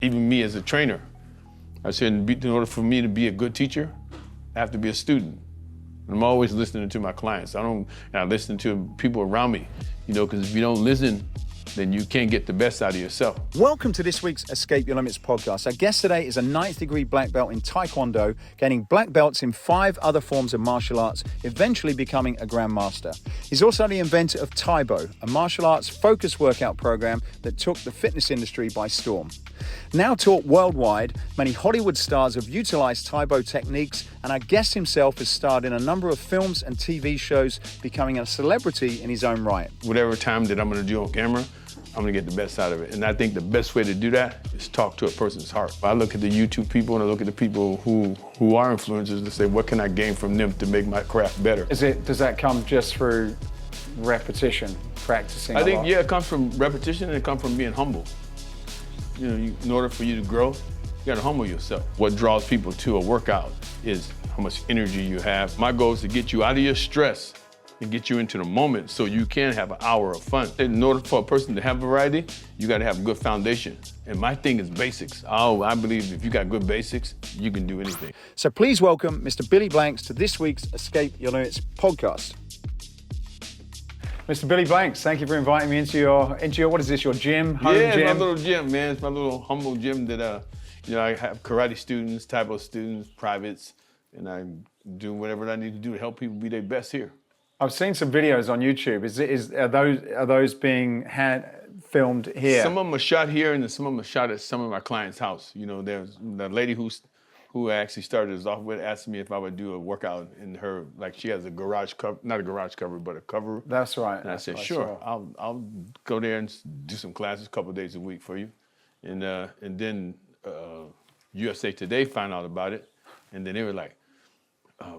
Even me as a trainer, I said in order for me to be a good teacher, I have to be a student. I'm always listening to my clients. I listen to people around me, because if you don't listen, then you can't get the best out of yourself. Welcome to this week's Escape Your Limits podcast. Our guest today is a 9th degree black belt in Taekwondo, gaining black belts in 5 other forms of martial arts, eventually becoming a grandmaster. He's also the inventor of Tae Bo, a martial arts focused workout program that took the fitness industry by storm. Now taught worldwide, many Hollywood stars have utilized Tae Bo techniques, and our guest himself has starred in a number of films and TV shows, becoming a celebrity in his own right. Whatever time that I'm gonna do on camera, I'm gonna get the best out of it. And I think the best way to do that is talk to a person's heart. I look at the YouTube people and I look at the people who are influencers to say, what can I gain from them to make my craft better? Does that come just through repetition, practicing I a think, lot? yeah, it comes from repetition and it comes from being humble. In order for you to grow, you gotta humble yourself. What draws people to a workout is how much energy you have. My goal is to get you out of your stress and get you into the moment so you can have an hour of fun. In order for a person to have variety, you gotta have a good foundation. And my thing is basics. I believe if you got good basics, you can do anything. So please welcome Mr. Billy Blanks to this week's Escape Your Limits podcast. Mr. Billy Blanks, thank you for inviting me into your what is this, your gym, home yeah, gym? It's my little gym, man. It's my little humble gym that, I have karate students, taebo students, privates, and I do whatever I need to do to help people be their best here. I've seen some videos on YouTube. Are those being filmed here? Some of them are shot here, and some of them are shot at some of my clients' house. There's the lady who actually started us off with asked me if I would do a workout in her, like she has a garage cover, not a garage cover, but a cover. That's right. And I said, sure, I'll go there and do some classes a couple of days a week for you. And then USA Today found out about it, and then they were like,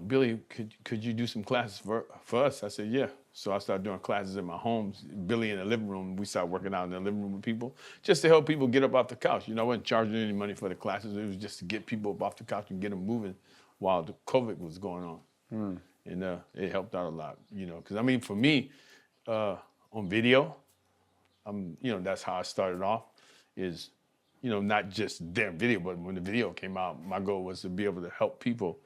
Billy, could you do some classes for us? I said, yeah. So I started doing classes in my home. Billy in the living room, we started working out in the living room with people, just to help people get up off the couch. I wasn't charging any money for the classes. It was just to get people up off the couch and get them moving while the COVID was going on. And it helped out a lot, because for me, on video, that's how I started off, is, not just their video, but when the video came out, my goal was to be able to help people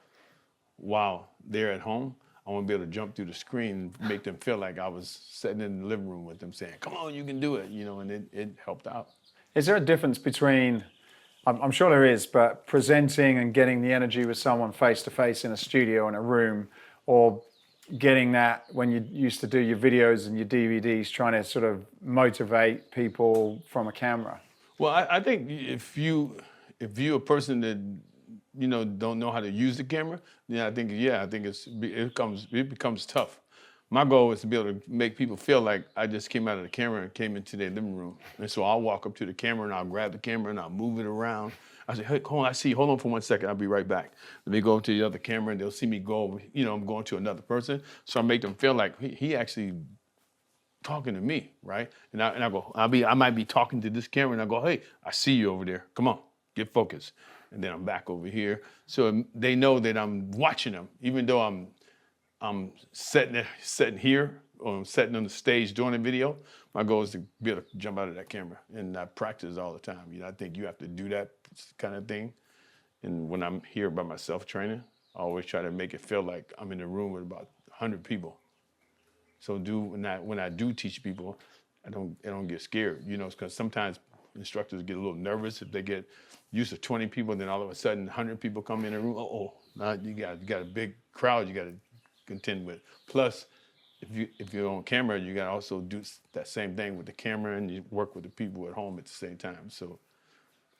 while they're at home. I want to be able to jump through the screen and make them feel like I was sitting in the living room with them saying, come on, you can do it, and it helped out. Is there a difference between, I'm sure there is, but presenting and getting the energy with someone face to face in a studio in a room, or getting that when you used to do your videos and your DVDs, trying to sort of motivate people from a camera? Well, I think if you a person that don't know how to use the camera, then I think it becomes tough. My goal is to be able to make people feel like I just came out of the camera and came into their living room. And so I'll walk up to the camera and I'll grab the camera and I'll move it around. I say, hey, hold on for 1 second, I'll be right back. Let me go to the other camera and they'll see me go, I'm going to another person. So I make them feel like he actually talking to me, right? And I go, I might be talking to this camera and I go, hey, I see you over there. Come on, get focused. And then I'm back over here. So they know that I'm watching them, even though I'm sitting here or I'm sitting on the stage doing a video. My goal is to be able to jump out of that camera, and I practice all the time. I think you have to do that kind of thing. And when I'm here by myself training, I always try to make it feel like I'm in a room with about 100 people. So when I do teach people, I don't get scared, because sometimes instructors get a little nervous if they get used to 20 people, and then all of a sudden 100 people come in the room. Now you got a big crowd you got to contend with. Plus, if you're on camera, you got to also do that same thing with the camera, and you work with the people at home at the same time. So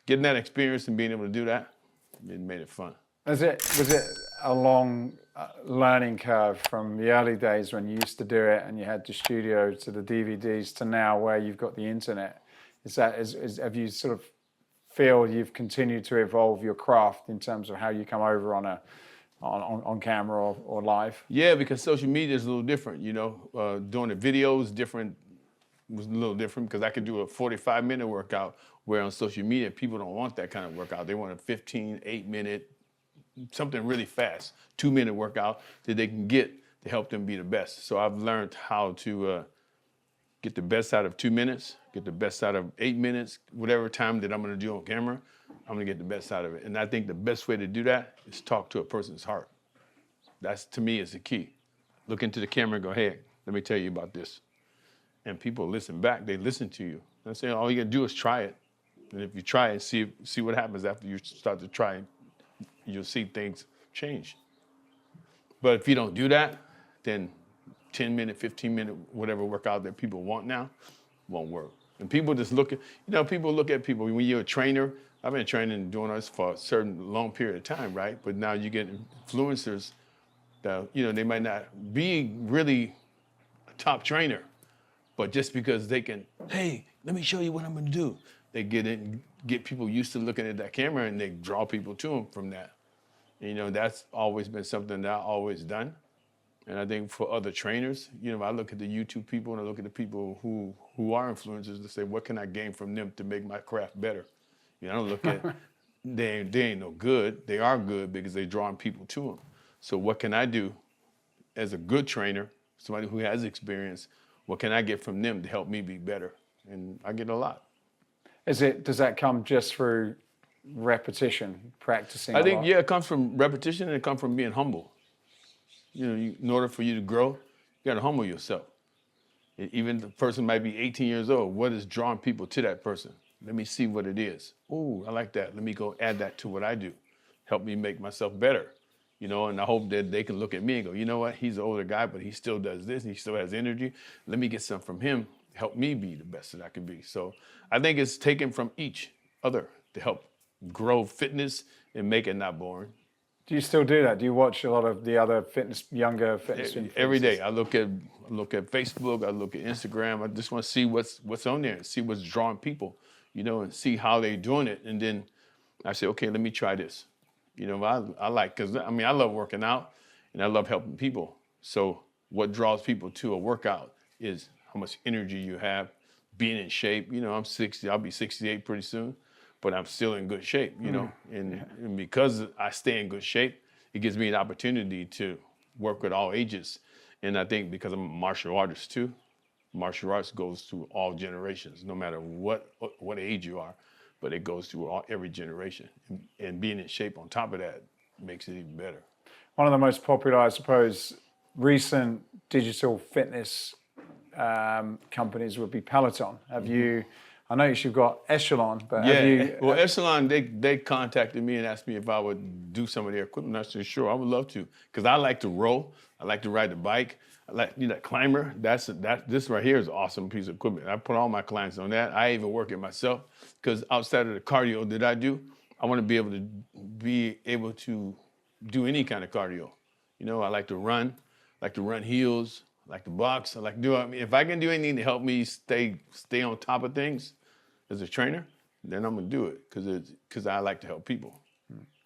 getting that experience and being able to do that, it made it fun. Was it a long learning curve from the early days when you used to do it and you had the studio to the DVDs to now where you've got the internet? Have you sort of feel you've continued to evolve your craft in terms of how you come over on camera or live? Yeah, because social media is a little different, doing the videos was a little different because I could do a 45-minute workout, where on social media, people don't want that kind of workout. They want a 15, 8-minute, something really fast, 2-minute workout that they can get to help them be the best. So I've learned how to get the best out of 2 minutes, get the best out of 8 minutes, whatever time that I'm gonna do on camera, I'm gonna get the best out of it. And I think the best way to do that is talk to a person's heart. That's, to me, is the key. Look into the camera and go, hey, let me tell you about this. And people listen back, they listen to you. I'm saying all you gotta do is try it. And if you try it, see what happens after you start to try it, you'll see things change. But if you don't do that, then 10-minute, 15-minute, whatever workout that people want now won't work. And people just look at, people look at people. When you're a trainer, I've been training, doing this for a certain long period of time, right? But now you get influencers that, they might not be really a top trainer, but just because they can, hey, let me show you what I'm gonna do. They get people used to looking at that camera, and they draw people to them from that. And, that's always been something that I've always done. And I think for other trainers, I look at the YouTube people and I look at the people who are influencers to say, what can I gain from them to make my craft better? I don't look at, they ain't no good. They are good because they're drawing people to them. So what can I do as a good trainer, somebody who has experience, what can I get from them to help me be better? And I get a lot. Does that come just through repetition, practicing? I think, yeah, it comes from repetition, and it comes from being humble. In order for you to grow, you got to humble yourself. Even the person might be 18 years old. What is drawing people to that person? Let me see what it is. Oh, I like that. Let me go add that to what I do. Help me make myself better. And I hope that they can look at me and go, you know what? He's an older guy, but he still does this. And he still has energy. Let me get some from him. Help me be the best that I can be. So I think it's taken from each other to help grow fitness and make it not boring. Do you still do that? Do you watch a lot of the other younger fitness influencers? Every day. I look at Facebook, I look at Instagram. I just want to see what's on there, see what's drawing people, and see how they're doing it. And then I say, okay, let me try this. I like, because I love working out and I love helping people. So what draws people to a workout is how much energy you have, being in shape. I'm 60, I'll be 68 pretty soon. But I'm still in good shape, and because I stay in good shape, it gives me an opportunity to work with all ages. And I think because I'm a martial artist too, martial arts goes through all generations, no matter what age you are, but it goes through every generation. And being in shape on top of that makes it even better. One of the most popular, I suppose, recent digital fitness companies would be Peloton. Have you? I noticed you've got Echelon, but have you... Well, Echelon, they contacted me and asked me if I would do some of their equipment. I said, sure, I would love to, because I like to roll. I like to ride the bike. I like, that climber. This right here is an awesome piece of equipment. I put all my clients on that. I even work it myself, because outside of the cardio that I do, I want to be able to do any kind of cardio. I like to run, heels, I like to box. I like to do. If I can do anything to help me stay on top of things as a trainer, then I'm gonna do it because I like to help people.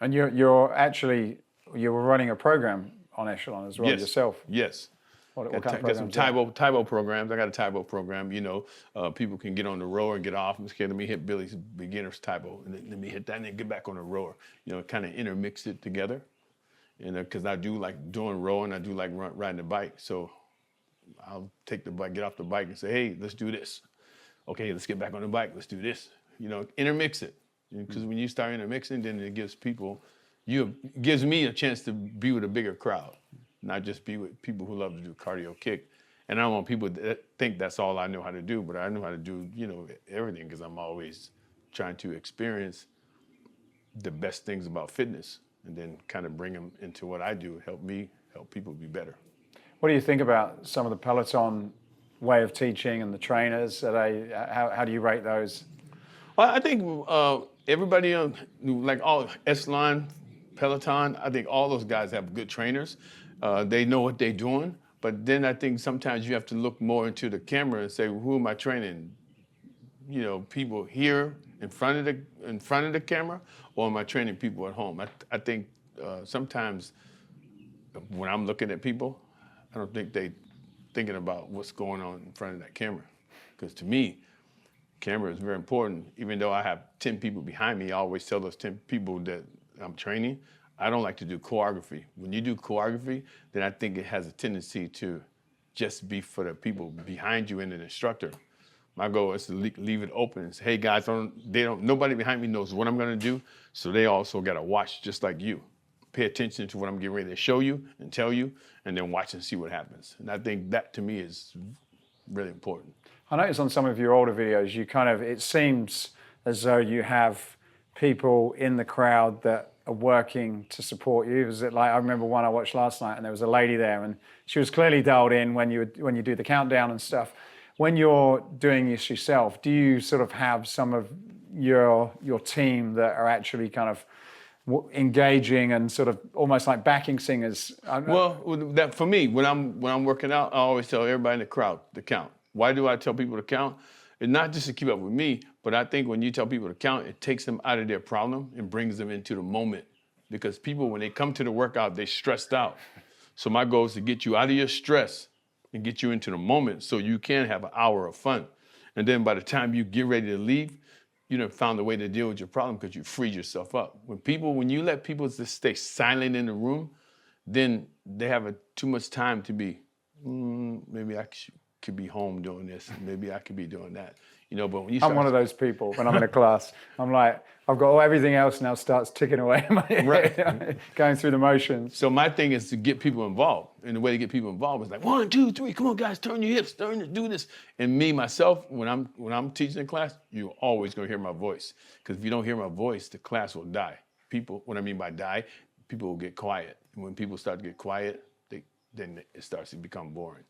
And you're running a program on Echelon as well yourself. Yes. What kind of got some Tae Bo programs. I got a Tae Bo program. People can get on the rower and get off. Okay, let me hit Billy's beginner's Tae Bo, and then let me hit that, and then get back on the rower. Kind of intermix it together. Because I do like doing rowing, I do like riding the bike. So I'll take the bike, get off the bike, and say, hey, let's do this. Okay, let's get back on the bike. Let's do this. Intermix it. Because when you start intermixing, then it gives gives me a chance to be with a bigger crowd, not just be with people who love to do cardio kick. And I don't want people to think that's all I know how to do, but I know how to do, everything, because I'm always trying to experience the best things about fitness and then kind of bring them into what I do, help people be better. What do you think about some of the Peloton way of teaching and the trainers? How do you rate those? Well, I think everybody, like all Echelon, Peloton, I think all those guys have good trainers. They know what they're doing. But then I think sometimes you have to look more into the camera and say, well, who am I training? People here in front of the camera, or am I training people at home? I think sometimes when I'm looking at people, I don't think they thinking about what's going on in front of that camera. Because to me, camera is very important. Even though I have 10 people behind me, I always tell those 10 people that I'm training, I don't like to do choreography. When you do choreography, then I think it has a tendency to just be for the people behind you and the instructor. My goal is to leave it open and say, hey guys, nobody behind me knows what I'm gonna do, so they also gotta watch just like you. Pay attention to what I'm getting ready to show you and tell you, and then watch and see what happens. And I think that to me is really important. I noticed on some of your older videos, it seems as though you have people in the crowd that are working to support you. Is it like, I remember one I watched last night and there was a lady there and she was clearly dialed in when you do the countdown and stuff. When you're doing this yourself, do you sort of have some of your team that are actually kind of engaging and sort of almost like backing singers? Well, that for me, when I'm working out, I always tell everybody in the crowd to count. Why do I tell people to count? It's not just to keep up with me, but I think when you tell people to count, it takes them out of their problem and brings them into the moment. Because people, when they come to the workout, they're stressed out. So my goal is to get you out of your stress and get you into the moment so you can have an hour of fun. And then by the time you get ready to leave, you done found a way to deal with your problem because you freed yourself up. When you let people just stay silent in the room, then they have too much time to be, maybe I could be home doing this, maybe I could be doing that. But when you start, I'm one of those people when I'm in a class. I'm like, I've got everything else now starts ticking away in my head, right. going through the motions. So my thing is to get people involved. And the way to get people involved is like, 1, 2, 3, come on guys, turn your hips, do this. And me, myself, when I'm teaching in class, you're always gonna hear my voice. Because if you don't hear my voice, the class will die. What I mean by die, people will get quiet. And when people start to get quiet, then it starts to become boring.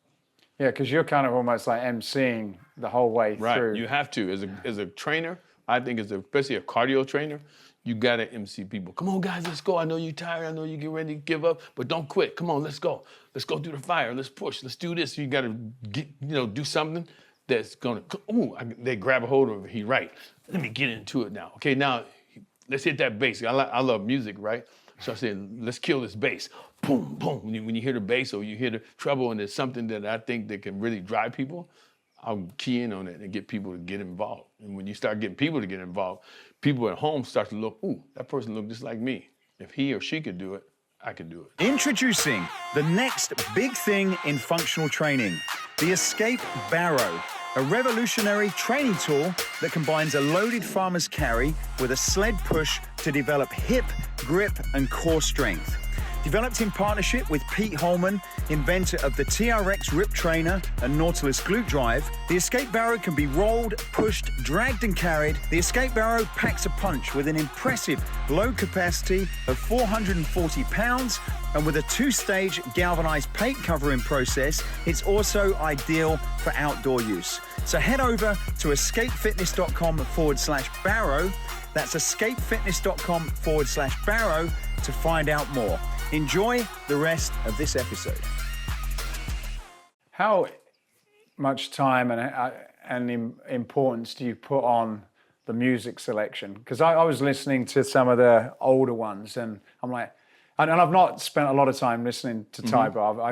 Yeah, because you're kind of almost like emceeing the whole way right. through. You have to. As a trainer, I think especially a cardio trainer, you gotta MC people. Come on, guys, let's go. I know you're tired. I know you get ready to give up, but don't quit. Come on, let's go. Let's go through the fire. Let's push. Let's do this. You gotta do something that's gonna. They grab a hold of it. He right. Let me get into it now. Okay, now let's hit that bass. I love music, right? So I said, let's kill this bass. Boom, boom. When you hear the bass or you hear the treble and there's something that I think that can really drive people, I'll key in on it and get people to get involved. And when you start getting people to get involved, people at home start to look, that person looked just like me. If he or she could do it, I could do it. Introducing the next big thing in functional training, the Escape Barrow, a revolutionary training tool that combines a loaded farmer's carry with a sled push to develop hip, grip, and core strength. Developed in partnership with Pete Holman, inventor of the TRX Rip Trainer and Nautilus Glute Drive, the Escape Barrow can be rolled, pushed, dragged, and carried. The Escape Barrow packs a punch with an impressive load capacity of 440 pounds, and with a 2-stage galvanized paint covering process, it's also ideal for outdoor use. So head over to escapefitness.com/barrow. That's escapefitness.com/barrow to find out more. Enjoy the rest of this episode. How much time and importance do you put on the music selection? Because I was listening to some of the older ones and I'm like, and I've not spent a lot of time listening to Tae Bo.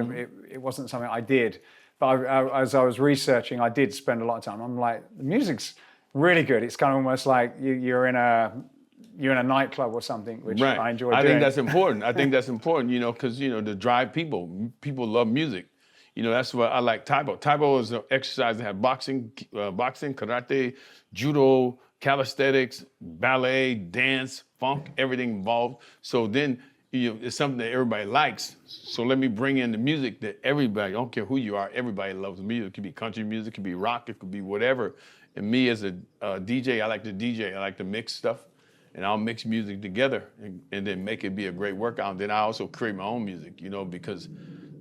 It wasn't something I did. But as I was researching, I did spend a lot of time. I'm like, the music's really good. It's kind of almost like you're in a nightclub or something, which right. I enjoy doing. I think that's important. I think that's important, because, to drive people. People love music. That's what I like Tae Bo. Tae Bo is an exercise that has boxing, karate, judo, calisthenics, ballet, dance, funk, everything involved. So then, it's something that everybody likes. So let me bring in the music that everybody, I don't care who you are, everybody loves music. It could be country music, it could be rock, it could be whatever. And me as a DJ, I like to DJ. I like to mix stuff. And I'll mix music together and then make it be a great workout. And then I also create my own music, because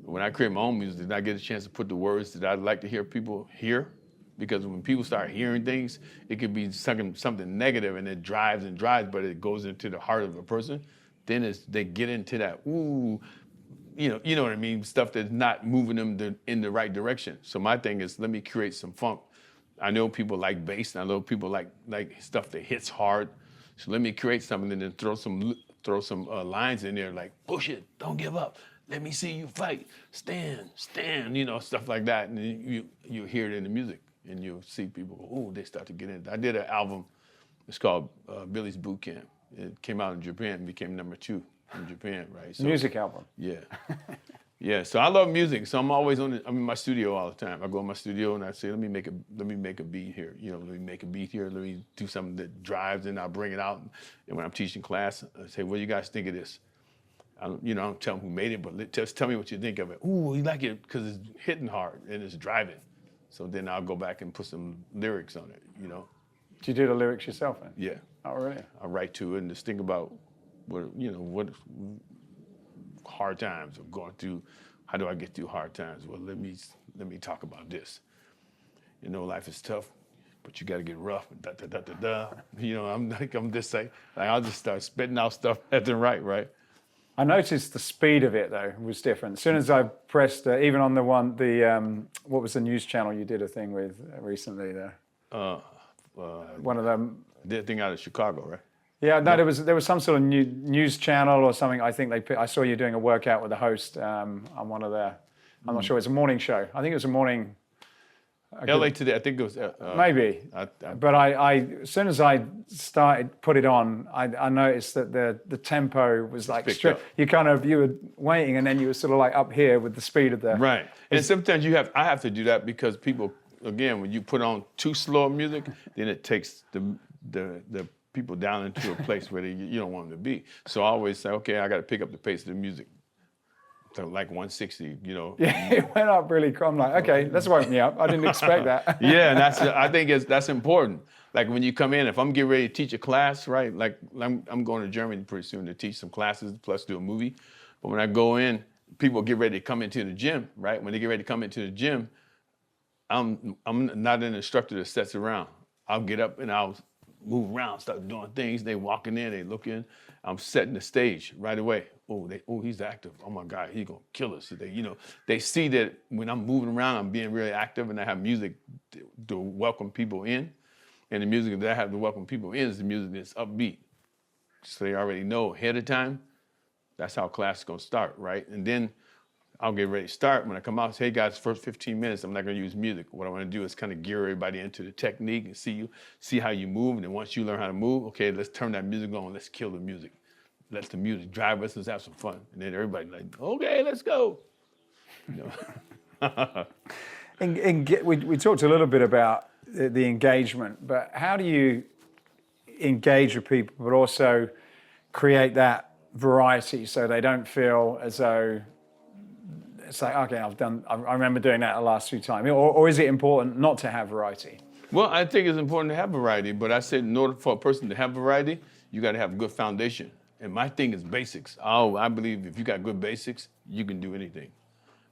when I create my own music, I get a chance to put the words that I'd like to hear people hear. Because when people start hearing things, it could be something negative and it drives and drives, but it goes into the heart of a person. Then they get into that, you know what I mean? Stuff that's not moving them in the right direction. So my thing is, let me create some funk. I know people like bass, and I know people like stuff that hits hard. So let me create something and then throw some lines in there like, push it, don't give up. Let me see you fight, stand, stuff like that. And then you hear it in the music and you'll see people, they start to get in. I did an album, it's called Billy's Boot Camp. It came out in Japan and became #2 in Japan, right? So, music album. Yeah. Yeah, so I love music. So I'm always I'm in my studio all the time. I go in my studio and I say, let me make a beat here. Let me make a beat here. Let me do something that drives, and I'll bring it out. And when I'm teaching class, I say, what do you guys think of this? I don't tell them who made it, but just tell me what you think of it. Ooh, you like it because it's hitting hard and it's driving. So then I'll go back and put some lyrics on it. Do you do the lyrics yourself then? Yeah. Oh, really? I write to it and just think about what hard times I'm going through. How do I get through hard times? Well, let me talk about this. Life is tough, but you got to get rough. Da da da da da. I'm just like I'll just start spitting out stuff left and right. I noticed the speed of it though was different. As soon as I pressed, even on what was the news channel you did a thing with recently there? One of them. Did a thing out of Chicago, right? Yeah, no, there was some sort of news channel or something. I think I saw you doing a workout with the host on one of their. I'm not sure. It's a morning show. I think it was a morning. LA Today. I think it was. Maybe. But I as soon as I put it on, I noticed that the tempo was like you were waiting and then you were sort of like up here with the speed of the. Right. And sometimes I have to do that because people, again, when you put on too slow music, then it takes the people down into a place where you don't want them to be. So I always say, okay, I got to pick up the pace of the music. So like 160, Yeah, it went up really. I'm like, okay, that's woke me up. I didn't expect that. Yeah, and I think that's important. Like when you come in, if I'm getting ready to teach a class, right? Like I'm going to Germany pretty soon to teach some classes plus do a movie. But when I go in, people get ready to come into the gym, right? When they get ready to come into the gym, I'm not an instructor that sits around. I'll get up and I'll move around, start doing things. They walking in, they looking. I'm setting the stage right away. Oh, he's active. Oh my God, he's gonna kill us today. They see that when I'm moving around, I'm being really active, and I have music to welcome people in. And the music that I have to welcome people in is the music that's upbeat. So they already know ahead of time. That's how class is gonna start, right? And then I'll get ready to start. When I come out, say, hey guys, first 15 minutes, I'm not gonna use music. What I wanna do is kind of gear everybody into the technique and see how you move. And then once you learn how to move, okay, let's turn that music on, let's kill the music. Let the music drive us, let's have some fun. And then everybody like, okay, let's go. We talked a little bit about the engagement, but how do you engage with people, but also create that variety so they don't feel as though it's like, okay, I remember doing that the last few times. Or is it important not to have variety? Well, I think it's important to have variety, but I said in order for a person to have variety, you got to have a good foundation. And my thing is basics. I believe if you got good basics, you can do anything.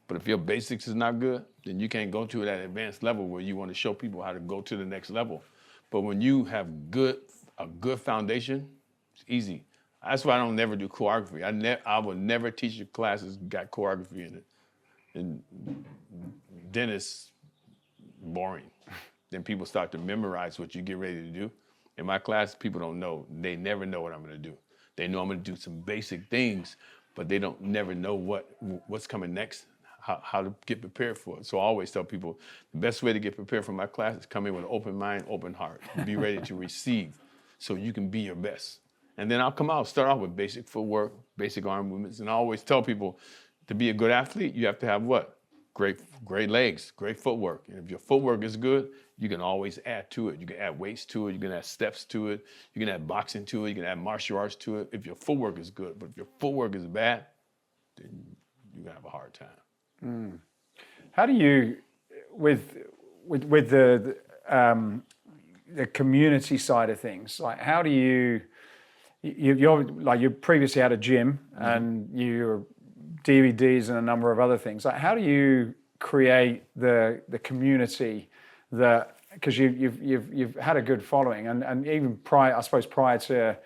But if your basics is not good, then you can't go to that advanced level where you want to show people how to go to the next level. But when you have a good foundation, it's easy. That's why I don't never do choreography. I will never teach a class that's got choreography in it. And then it's boring. Then people start to memorize what you get ready to do. In my class, people don't know. They never know what I'm going to do. They know I'm going to do some basic things, but they don't never know what's coming next, how to get prepared for it. So I always tell people the best way to get prepared for my class is come in with an open mind, open heart. Be ready to receive so you can be your best. And then I'll come out, start off with basic footwork, basic arm movements. And I always tell people to be a good athlete, you have to have what? Great legs, great footwork. And if your footwork is good, you can always add to it. You can add weights to it. You can add steps to it. You can add boxing to it. You can add martial arts to it if your footwork is good. But if your footwork is bad, then you're going to have a hard time. How do you, with the community side of things, like how do you're like you previously had a gym and you're DVDs and a number of other things. Like, how do you create the community that, because you've had a good following and even prior to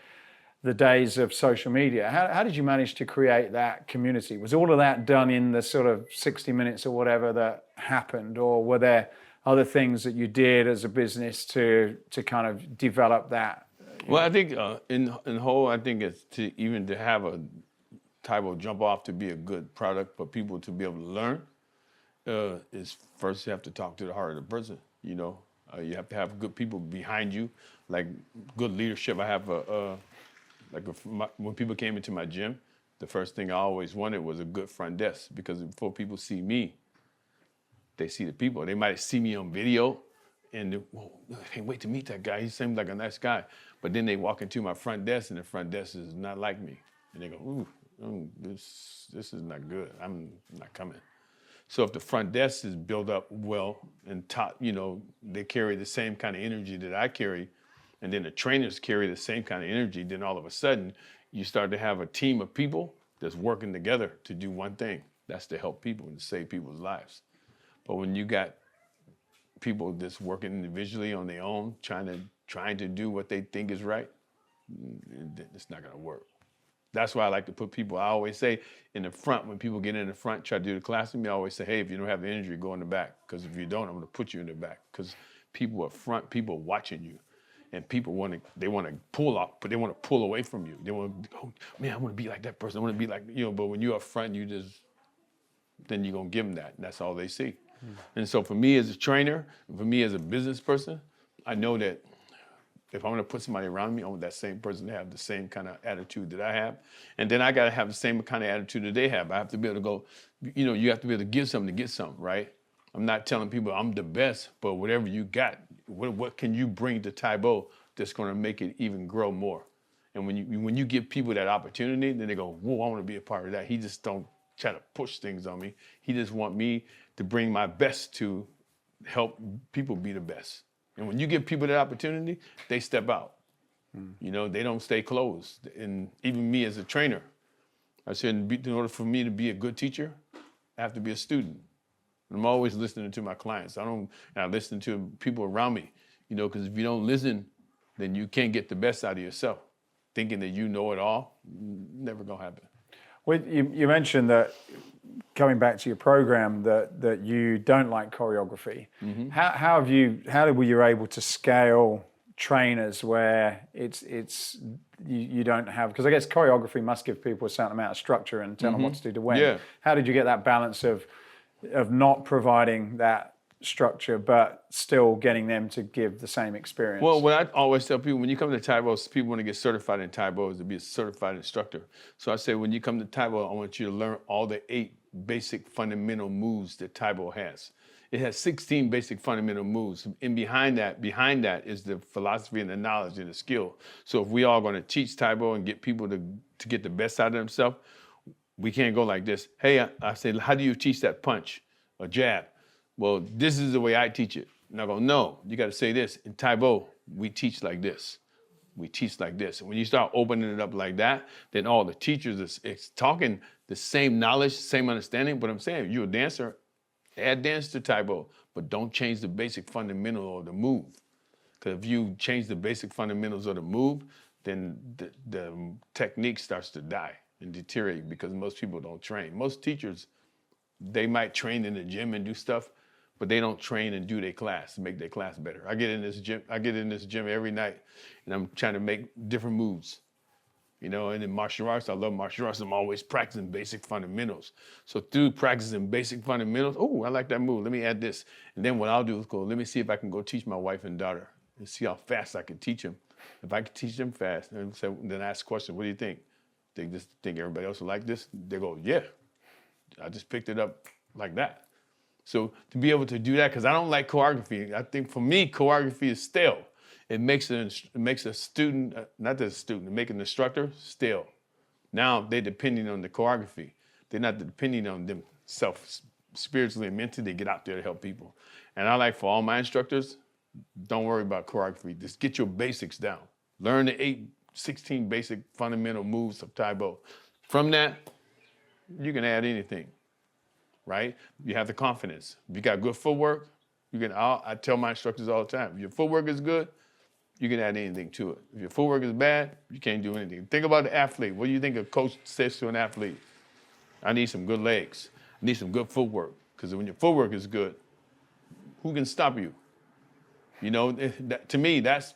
the days of social media, how did you manage to create that community? Was all of that done in the sort of 60 minutes or whatever that happened, or were there other things that you did as a business to kind of develop that? Well, I think in whole, I think it's to have a Tae Bo jump off to be a good product for people to be able to learn is first you have to talk to the heart of the person. You have to have good people behind you, like good leadership. I have when people came into my gym, the first thing I always wanted was a good front desk, because before people see me, they see the people. They might see me on video and whoa, I can't wait to meet that guy. He seems like a nice guy. But then they walk into my front desk and the front desk is not like me. And they go, ooh, this is not good. I'm not coming. So if the front desk is built up well and top, they carry the same kind of energy that I carry, and then the trainers carry the same kind of energy, then all of a sudden you start to have a team of people that's working together to do one thing. That's to help people and to save people's lives. But when you got people that's working individually on their own, trying to do what they think is right, it's not gonna work. That's why I like to put people, I always say in the front, when people get in the front, try to do the class with me, I always say, hey, if you don't have the energy, go in the back. Because if you don't, I'm gonna put you in the back. Because people are front, people are watching you. And people want to pull up, but they want to pull away from you. They want to, oh, man, I want to be like that person. I want to be like, but when you're up front, then you're going to give them that. And that's all they see. And so for me as a trainer, for me as a business person, I know that if I want to put somebody around me, I want that same person to have the same kind of attitude that I have. And then I got to have the same kind of attitude that they have. I have to be able to go, you have to be able to give something to get something, right? I'm not telling people I'm the best, but whatever you got, what can you bring to Tae Bo that's going to make it even grow more? And when you give people that opportunity, then they go, whoa, I want to be a part of that. He just don't try to push things on me. He just want me to bring my best to help people be the best. And when you give people that opportunity, they step out. They don't stay closed. And even me as a trainer, I said, in order for me to be a good teacher, I have to be a student. And I'm always listening to my clients. I listen to people around me, because if you don't listen, then you can't get the best out of yourself. Thinking that you know it all, never gonna happen. Well, you mentioned that, coming back to your program, that you don't like choreography. Mm-hmm. How were you able to scale trainers where you don't have, because I guess choreography must give people a certain amount of structure and tell them what to do to when. Yeah. How did you get that balance of not providing that structure but still getting them to give the same experience? Well, what I always tell people, when you come to Tae Bo, people want to get certified in Tae Bo is to be a certified instructor. So I say, when you come to Tae Bo, I want you to learn all the 8 basic fundamental moves that Tae Bo has. It has 16 basic fundamental moves. And behind that is the philosophy and the knowledge and the skill. So if we all going to teach Tae Bo and get people to get the best out of themselves, we can't go like this. Hey, I say, how do you teach that punch or jab? Well, this is the way I teach it. And I go, no, you got to say this. In Tae Bo, we teach like this. We teach like this. And when you start opening it up like that, then all the teachers is talking the same knowledge, same understanding. But I'm saying, if you're a dancer, add dance to Tae Bo, but don't change the basic fundamental of the move. Because if you change the basic fundamentals of the move, then the technique starts to die and deteriorate, because most people don't train. Most teachers, they might train in the gym and do stuff, but they don't train and do their class to make their class better. I get in this gym every night, and I'm trying to make different moves. And in martial arts, I love martial arts. I'm always practicing basic fundamentals. So through practicing basic fundamentals, oh, I like that move. Let me add this. And then what I'll do is go, let me see if I can go teach my wife and daughter and see how fast I can teach them. If I can teach them fast, and then ask questions, what do you think? They just think everybody else will like this? They go, yeah. I just picked it up like that. So to be able to do that, because I don't like choreography. I think for me, choreography is stale. It makes a student, not the student, it makes an instructor stale. Now they're depending on the choreography. They're not depending on themselves spiritually and mentally. They get out there to help people. And I like, for all my instructors, don't worry about choreography. Just get your basics down. Learn the 16 basic fundamental moves of Tae Bo. From that, you can add anything, right? You have the confidence. If you got good footwork, I tell my instructors all the time, if your footwork is good, you can add anything to it. If your footwork is bad, you can't do anything. Think about the athlete. What do you think a coach says to an athlete? I need some good legs. I need some good footwork. Because when your footwork is good, who can stop you? To me, that's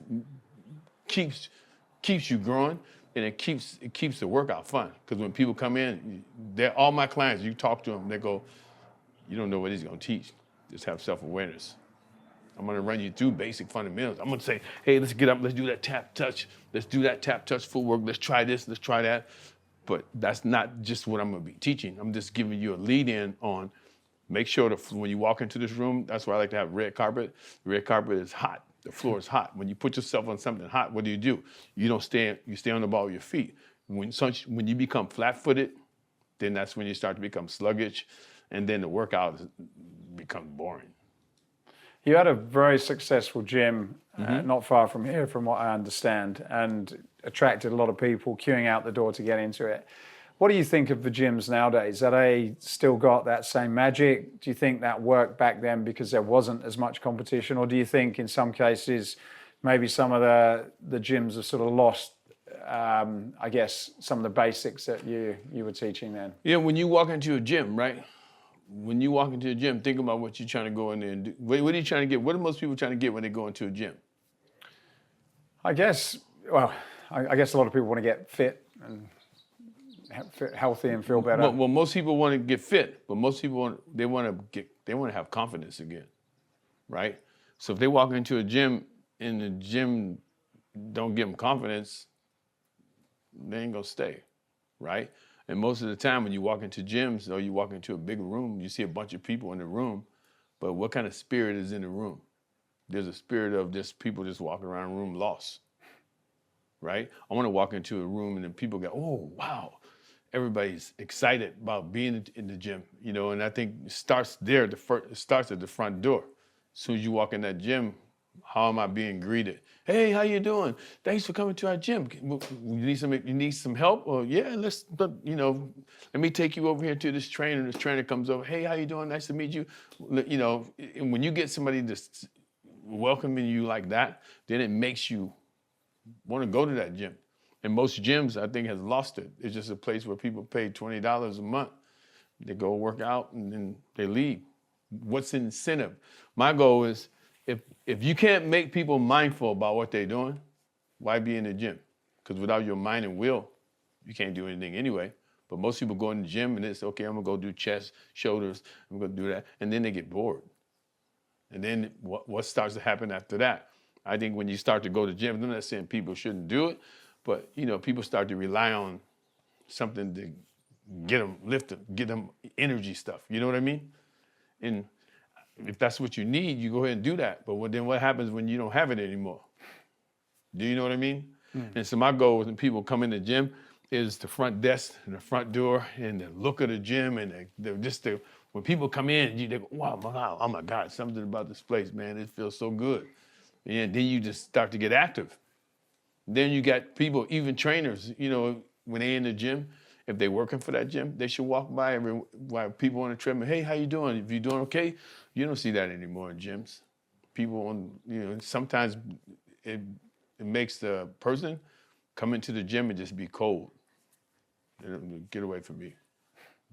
keeps you growing, and it keeps the workout fun. Because when people come in, they're all my clients. You talk to them, they go, you don't know what he's going to teach. Just have self-awareness. I'm going to run you through basic fundamentals. I'm going to say, hey, let's get up, let's do that tap touch. Let's do that tap touch footwork. Let's try this, let's try that. But that's not just what I'm gonna be teaching. I'm just giving you a lead in on, make sure that when you walk into this room, that's why I like to have red carpet. The red carpet is hot. The floor is hot. When you put yourself on something hot, what do? You don't stand, you stay on the ball with your feet. When you become flat-footed, then that's when you start to become sluggish, and then the workout becomes boring. You had a very successful gym not far from here, from what I understand, and attracted a lot of people queuing out the door to get into it. What do you think of the gyms nowadays? Are they still got that same magic? Do you think that worked back then because there wasn't as much competition? Or do you think in some cases maybe some of the gyms have sort of lost, I guess, some of the basics that you were teaching then? Yeah, when you walk into a gym, right? When you walk into a gym, think about what you're trying to go in there and do. What are you trying to get? What are most people trying to get when they go into a gym? I guess a lot of people want to get fit and healthy and feel better. Well, most people want to get fit, but most people want to have confidence again, right? So if they walk into a gym and the gym don't give them confidence, they ain't gonna stay, right? And most of the time when you walk into gyms or you walk into a big room, you see a bunch of people in the room, but what kind of spirit is in the room? There's a spirit of just people just walking around the room lost, right? I want to walk into a room and then people go, oh, wow. Everybody's excited about being in the gym, and I think it starts there. It starts at the front door. As soon as you walk in that gym, how am I being greeted? Hey, how you doing? Thanks for coming to our gym. You need some help? Or yeah, let me take you over here to this trainer. This trainer comes over. Hey, how you doing? Nice to meet you. And when you get somebody just welcoming you like that, then it makes you want to go to that gym. And most gyms, I think, has lost it. It's just a place where people pay $20 a month. They go work out and then they leave. What's the incentive? My goal is, if you can't make people mindful about what they're doing, why be in the gym? Because without your mind and will, you can't do anything anyway. But most people go in the gym and it's, okay, I'm gonna go do chest, shoulders, I'm gonna do that. And then they get bored. And then what starts to happen after that? I think when you start to go to gym, I'm not saying people shouldn't do it, but people start to rely on something to get them lifted, get them energy stuff. You know what I mean? And if that's what you need, you go ahead and do that. But then what happens when you don't have it anymore? Do you know what I mean? And so my goal when people come in the gym is the front desk and the front door and the look of the gym and when people come in, they go, wow, oh my God, something about this place, man, it feels so good. And then you just start to get active. Then you got people, even trainers, when they in the gym, if they're working for that gym, they should walk by while people on the treadmill, hey, how you doing? If you're doing okay, you don't see that anymore in gyms. People sometimes it makes the person come into the gym and just be cold. Get away from me.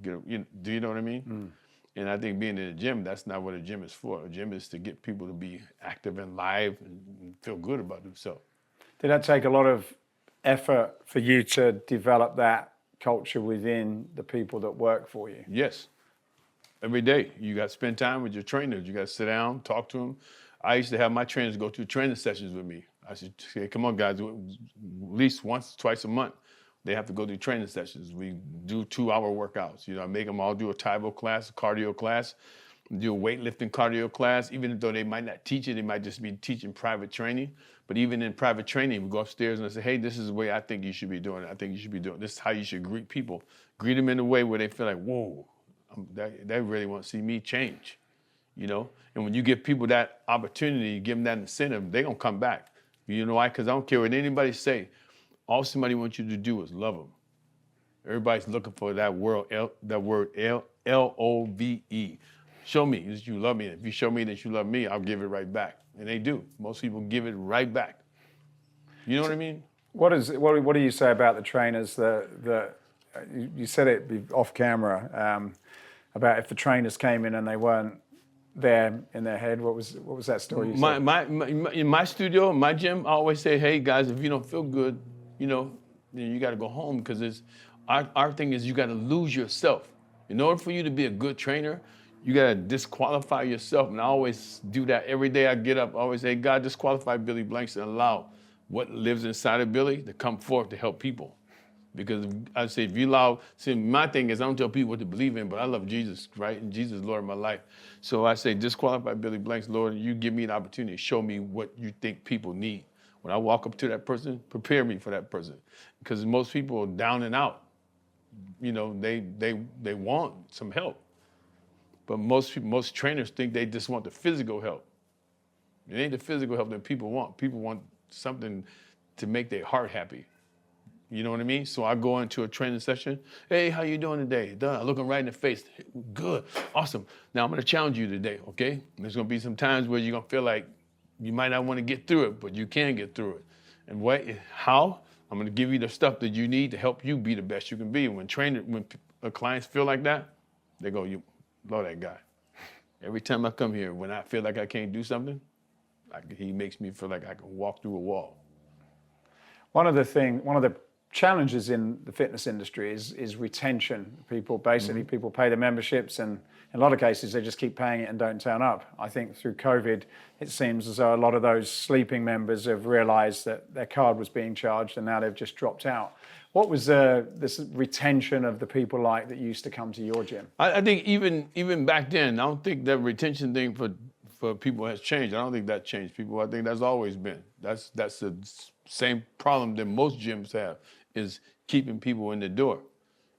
Do you know what I mean? And I think being in the gym, that's not what a gym is for. A gym is to get people to be active and live and feel good about themselves. Did that take a lot of effort for you to develop that culture within the people that work for you? Yes. Every day. You got to spend time with your trainers. You got to sit down, talk to them. I used to have my trainers go to training sessions with me. I said, hey, come on, guys, at least once, twice a month. They have to go to training sessions. We do 2-hour workouts. I make them all do a taebo class, a cardio class, do a weightlifting cardio class. Even though they might not teach it, they might just be teaching private training. But even in private training, we go upstairs and I say, hey, this is the way I think you should be doing it. I think you should be doing it. This is how you should greet people. Greet them in a way where they feel like, whoa, they really want to see me change, And when you give people that opportunity, you give them that incentive, they're going to come back. You know why? Because I don't care what anybody say. All somebody wants you to do is love them. Everybody's looking for that word L-O-V-E. Show me that you love me. If you show me that you love me, I'll give it right back. And they do. Most people give it right back. You know what I mean? What do you say about the trainers that you said it off camera about if the trainers came in and they weren't there in their head? What was that story you said? In my studio, my gym, I always say, hey guys, if you don't feel good, then you got to go home because our thing is you got to lose yourself. In order for you to be a good trainer, you got to disqualify yourself. And I always do that every day I get up. I always say, God, disqualify Billy Blanks and allow what lives inside of Billy to come forth to help people. Because I say, if you allow, see, my thing is I don't tell people what to believe in, but I love Jesus, right? And Jesus is Lord of my life. So I say, disqualify Billy Blanks, Lord, you give me an opportunity to show me what you think people need. When I walk up to that person, prepare me for that person. Because most people are down and out. You know, they want some help. But most trainers think they just want the physical help. It ain't the physical help that people want. People want something to make their heart happy. You know what I mean? So I go into a training session. Hey, how you doing today? Done. I look them right in the face. Good. Awesome. Now I'm going to challenge you today, okay? There's going to be some times where you're going to feel like you might not want to get through it, but you can get through it. And how? I'm going to give you the stuff that you need to help you be the best you can be. When clients feel like that, they go, you love that guy. Every time I come here, when I feel like I can't do something, he makes me feel like I can walk through a wall. One of the challenges in the fitness industry is retention. People pay the memberships, and in a lot of cases they just keep paying it and don't turn up. I think through COVID, it seems as though a lot of those sleeping members have realized that their card was being charged and now they've just dropped out. What was this retention of the people like that used to come to your gym? I think even back then, I don't think that retention thing for people has changed. I don't think that changed people. I think that's always been. That's the same problem that most gyms have, is keeping people in the door,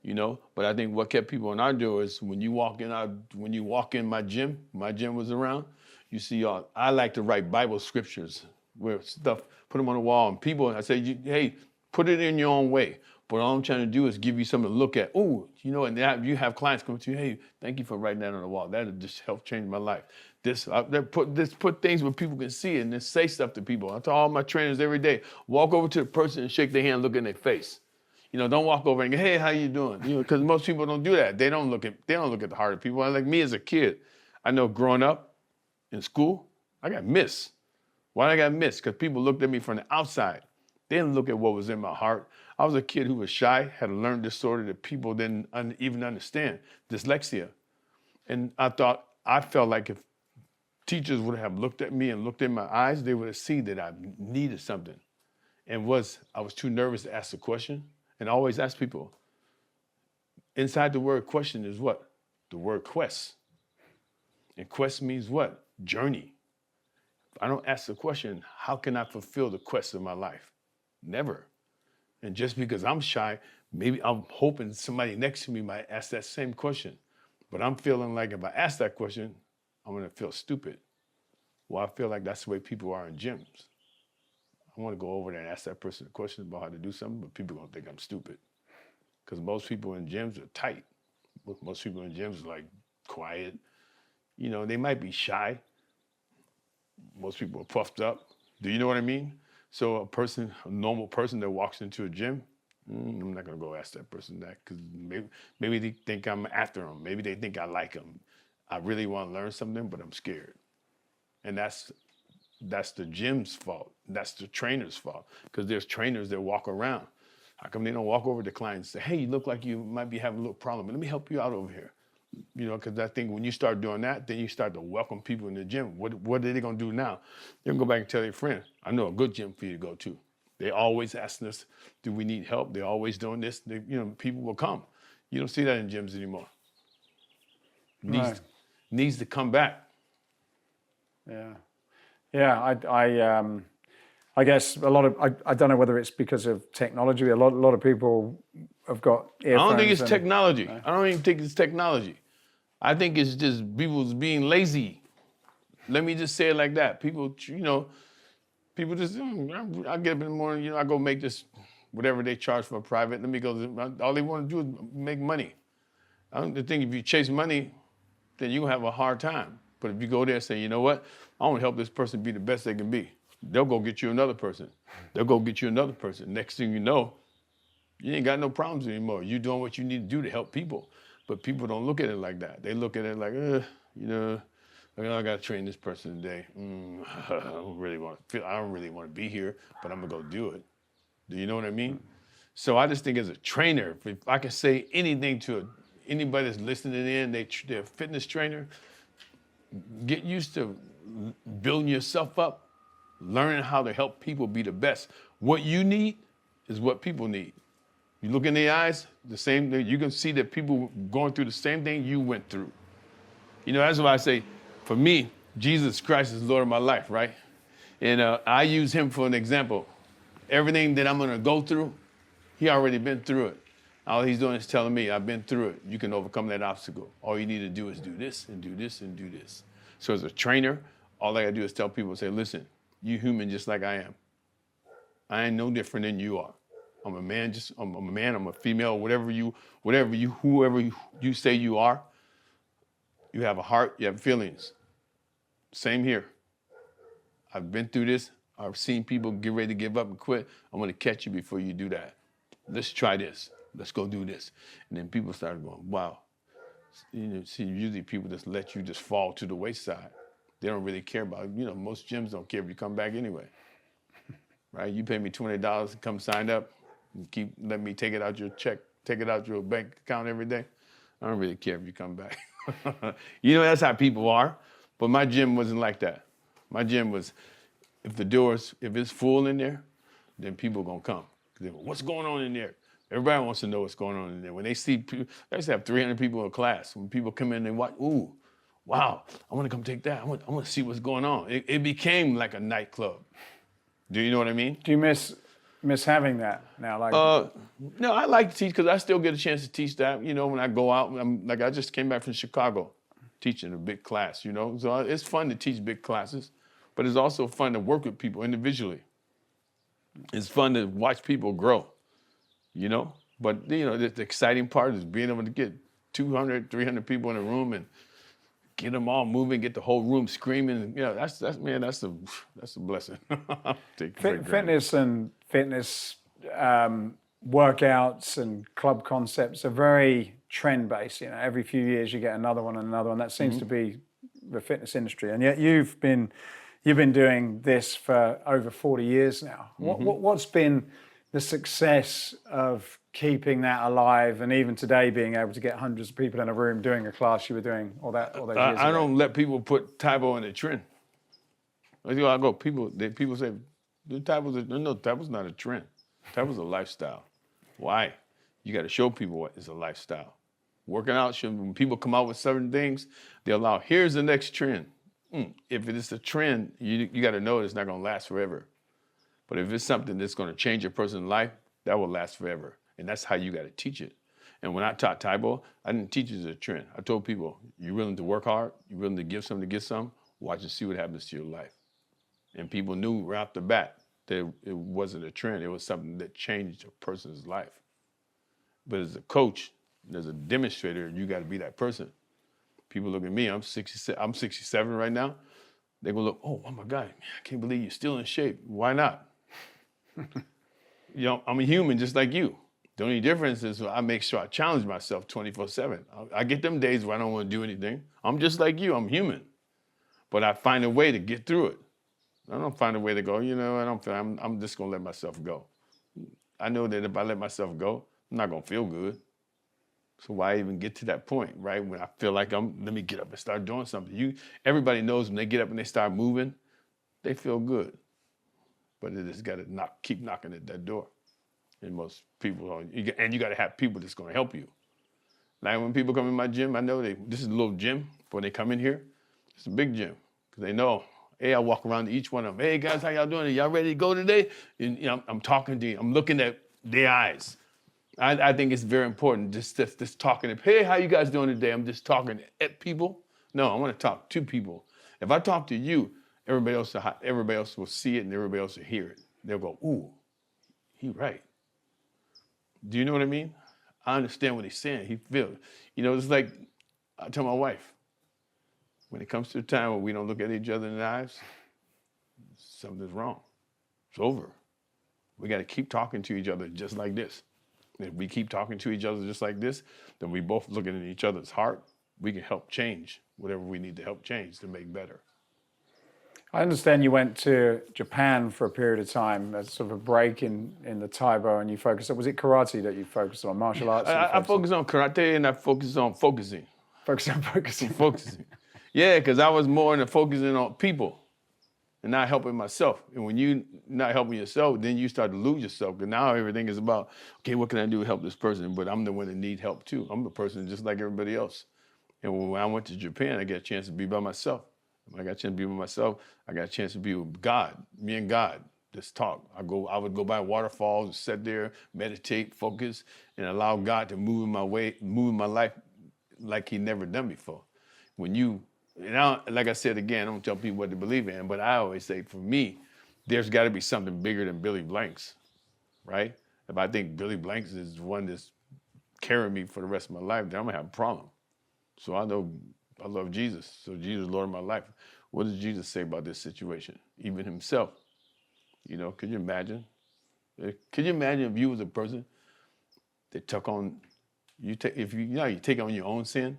you know. But I think what kept people in our door is when you walk in my gym was around, you see I like to write Bible scriptures where stuff, put them on the wall, and people, I say, hey, put it in your own way. But all I'm trying to do is give you something to look at. Oh, you know, and you have clients come to you, hey, thank you for writing that on the wall. That just helped change my life. Put things where people can see it and then say stuff to people. I tell all my trainers every day, walk over to the person and shake their hand, look in their face. You know, don't walk over and go, hey, how you doing? You know, because most people don't do that. They don't look at the heart of people. Like me as a kid, I know growing up in school, I got missed. Why did I got missed? Because people looked at me from the outside. They didn't look at what was in my heart. I was a kid who was shy, had a learning disorder that people didn't even understand, dyslexia. And I felt like if teachers would have looked at me and looked in my eyes, they would have seen that I needed something. And I was too nervous to ask the question. And I always ask people, inside the word question is what? The word quest. And quest means what? Journey. If I don't ask the question, how can I fulfill the quest of my life? Never. And just because I'm shy, maybe I'm hoping somebody next to me might ask that same question. But I'm feeling like if I ask that question, I'm going to feel stupid. Well, I feel like that's the way people are in gyms. I want to go over there and ask that person a question about how to do something, but people are going to think I'm stupid. Because most people in gyms are tight. Most people in gyms are like quiet. You know, they might be shy. Most people are puffed up. Do you know what I mean? So a normal person that walks into a gym, I'm not going to go ask that person that, because maybe they think I'm after them. Maybe they think I like them. I really want to learn something, but I'm scared. And that's the gym's fault. That's the trainer's fault, because there's trainers that walk around. How come they don't walk over to clients and say, hey, you look like you might be having a little problem. Let me help you out over here. You know, because I think when you start doing that, then you start to welcome people in the gym. What are they going to do now? They're going to go back and tell their friends, I know a good gym for you to go to. They always asking us, do we need help? They're always doing this. People will come. You don't see that in gyms anymore. Needs to come back. Yeah. I guess a lot of, I don't know whether it's because of technology. A lot of people have got earphones. I don't think it's technology. I don't even think it's technology. I think it's just people being lazy. Let me just say it like that. People just, I get up in the morning, I go make this, whatever they charge for a private. Let me go, all they want to do is make money. I don't think if you chase money, then you're going to have a hard time. But if you go there and say, you know what, I want to help this person be the best they can be. They'll go get you another person. They'll go get you another person. Next thing you know, you ain't got no problems anymore. You're doing what you need to do to help people. But people don't look at it like that. They look at it like, I got to train this person today. I don't really want to be here, but I'm going to go do it. Do you know what I mean? So I just think as a trainer, if I can say anything to anybody that's listening in, they're a fitness trainer, get used to building yourself up, learning how to help people be the best. What you need is what people need. You look in their eyes, the same thing. You can see that people going through the same thing you went through. You know, that's why I say, for me, Jesus Christ is Lord of my life, right? And I use him for an example. Everything that I'm gonna go through, he already been through it. All he's doing is telling me, I've been through it. You can overcome that obstacle. All you need to do is do this and do this and do this. So as a trainer, all I gotta do is tell people, say, listen, you human just like I am. I ain't no different than you are. I'm a man, I'm a man, I'm a female, whoever you say you are. You have a heart, you have feelings. Same here. I've been through this. I've seen people get ready to give up and quit. I'm gonna catch you before you do that. Let's try this. Let's go do this. And then people started going, wow. You know, see, usually people just let you just fall to the wayside. They don't really care about it. You know, most gyms don't care if you come back anyway. Right? You pay me $20 to come sign up and let me take it out your check, take it out your bank account every day. I don't really care if you come back. You know, that's how people are. But my gym wasn't like that. My gym was, if it's full in there, then people are gonna come. They go, what's going on in there? Everybody wants to know what's going on in there. When they see people, I used to have 300 people in class. When people come in and watch, ooh, wow, I wanna come take that. I wanna see what's going on. It became like a nightclub. Do you know what I mean? Do you miss having that now? No, I like to teach because I still get a chance to teach that. You know, when I go out, I just came back from Chicago teaching a big class, you know? So it's fun to teach big classes, but it's also fun to work with people individually. It's fun to watch people grow, you know? But, you know, the exciting part is being able to get 200, 300 people in a room and get them all moving, get the whole room screaming. You know, that's a blessing. Fitness workouts and club concepts are very trend-based. You know, every few years you get another one and another one. That seems to be the fitness industry. And yet you've been doing this for over 40 years now. What's been the success of keeping that alive, and even today being able to get hundreds of people in a room doing a class you were doing all those years ago? I don't let people put Taebo in a trend. I go, people say, Taebo's not a trend. Taebo's a lifestyle. Why? You got to show people what is a lifestyle. Working out, when people come out with certain things, they allow, here's the next trend. If it is a trend, you got to know it's not going to last forever. But if it's something that's going to change a person's life, that will last forever. And that's how you got to teach it. And when I taught Tae Bo, I didn't teach it as a trend. I told people, you're willing to work hard, you're willing to give something to get some, watch and see what happens to your life. And people knew right off the bat that it wasn't a trend. It was something that changed a person's life. But as a coach, as a demonstrator, you got to be that person. People look at me, I'm 67 right now. They go look, oh my God, man, I can't believe you're still in shape. Why not? You know, I'm a human just like you. The only difference is I make sure I challenge myself 24/7. I get them days where I don't want to do anything. I'm just like you, I'm human. But I find a way to get through it. I don't find a way to go, you know, I'm just gonna let myself go. I know that if I let myself go, I'm not gonna feel good. So why even get to that point, right? When I feel like let me get up and start doing something. Everybody knows when they get up and they start moving, they feel good. But they just gotta keep knocking at that door. And most people, and you gotta have people that's gonna help you. Like when people come in my gym, I know this is a little gym. When they come in here, it's a big gym. Because they know, hey, I walk around to each one of them. Hey guys, how y'all doing? Y'all ready to go today? And you know, I'm talking to you, I'm looking at their eyes. I think it's very important, just talking. Hey, how you guys doing today? I'm just talking at people. No, I want to talk to people. If I talk to you, everybody else will see it and everybody else will hear it. They'll go, ooh, he right. Do you know what I mean? I understand what he's saying. He feels. You know, it's like I tell my wife, when it comes to a time when we don't look at each other in the eyes, something's wrong. It's over. We got to keep talking to each other just like this. If we keep talking to each other just like this, then we both looking at each other's heart, we can help change whatever we need to help change to make better. I understand you went to Japan for a period of time as sort of a break in the Tae Bo, and you focused on, was it karate that you focused on, martial arts? I focused on karate and I focused on focusing. Focusing. Focusing. Yeah, because I was more into focusing on people. and not helping myself. And when you not helping yourself, then you start to lose yourself. Because now everything is about, okay, what can I do to help this person? But I'm the one that need help too. I'm a person just like everybody else. And when I went to Japan, I got a chance to be by myself. When I got a chance to be by myself, I got a chance to be with God, me and God. Just talk. I would go by waterfalls and sit there, meditate, focus, and allow God to move in my life like He never done before. Like I said again, I don't tell people what to believe in, but I always say, for me, there's got to be something bigger than Billy Blanks, right? If I think Billy Blanks is the one that's carrying me for the rest of my life, then I'm gonna have a problem. So I know I love Jesus. So Jesus is Lord of my life. What does Jesus say about this situation? Even Himself. Could you imagine? Could you imagine if you was a person that took on, you take on your own sin?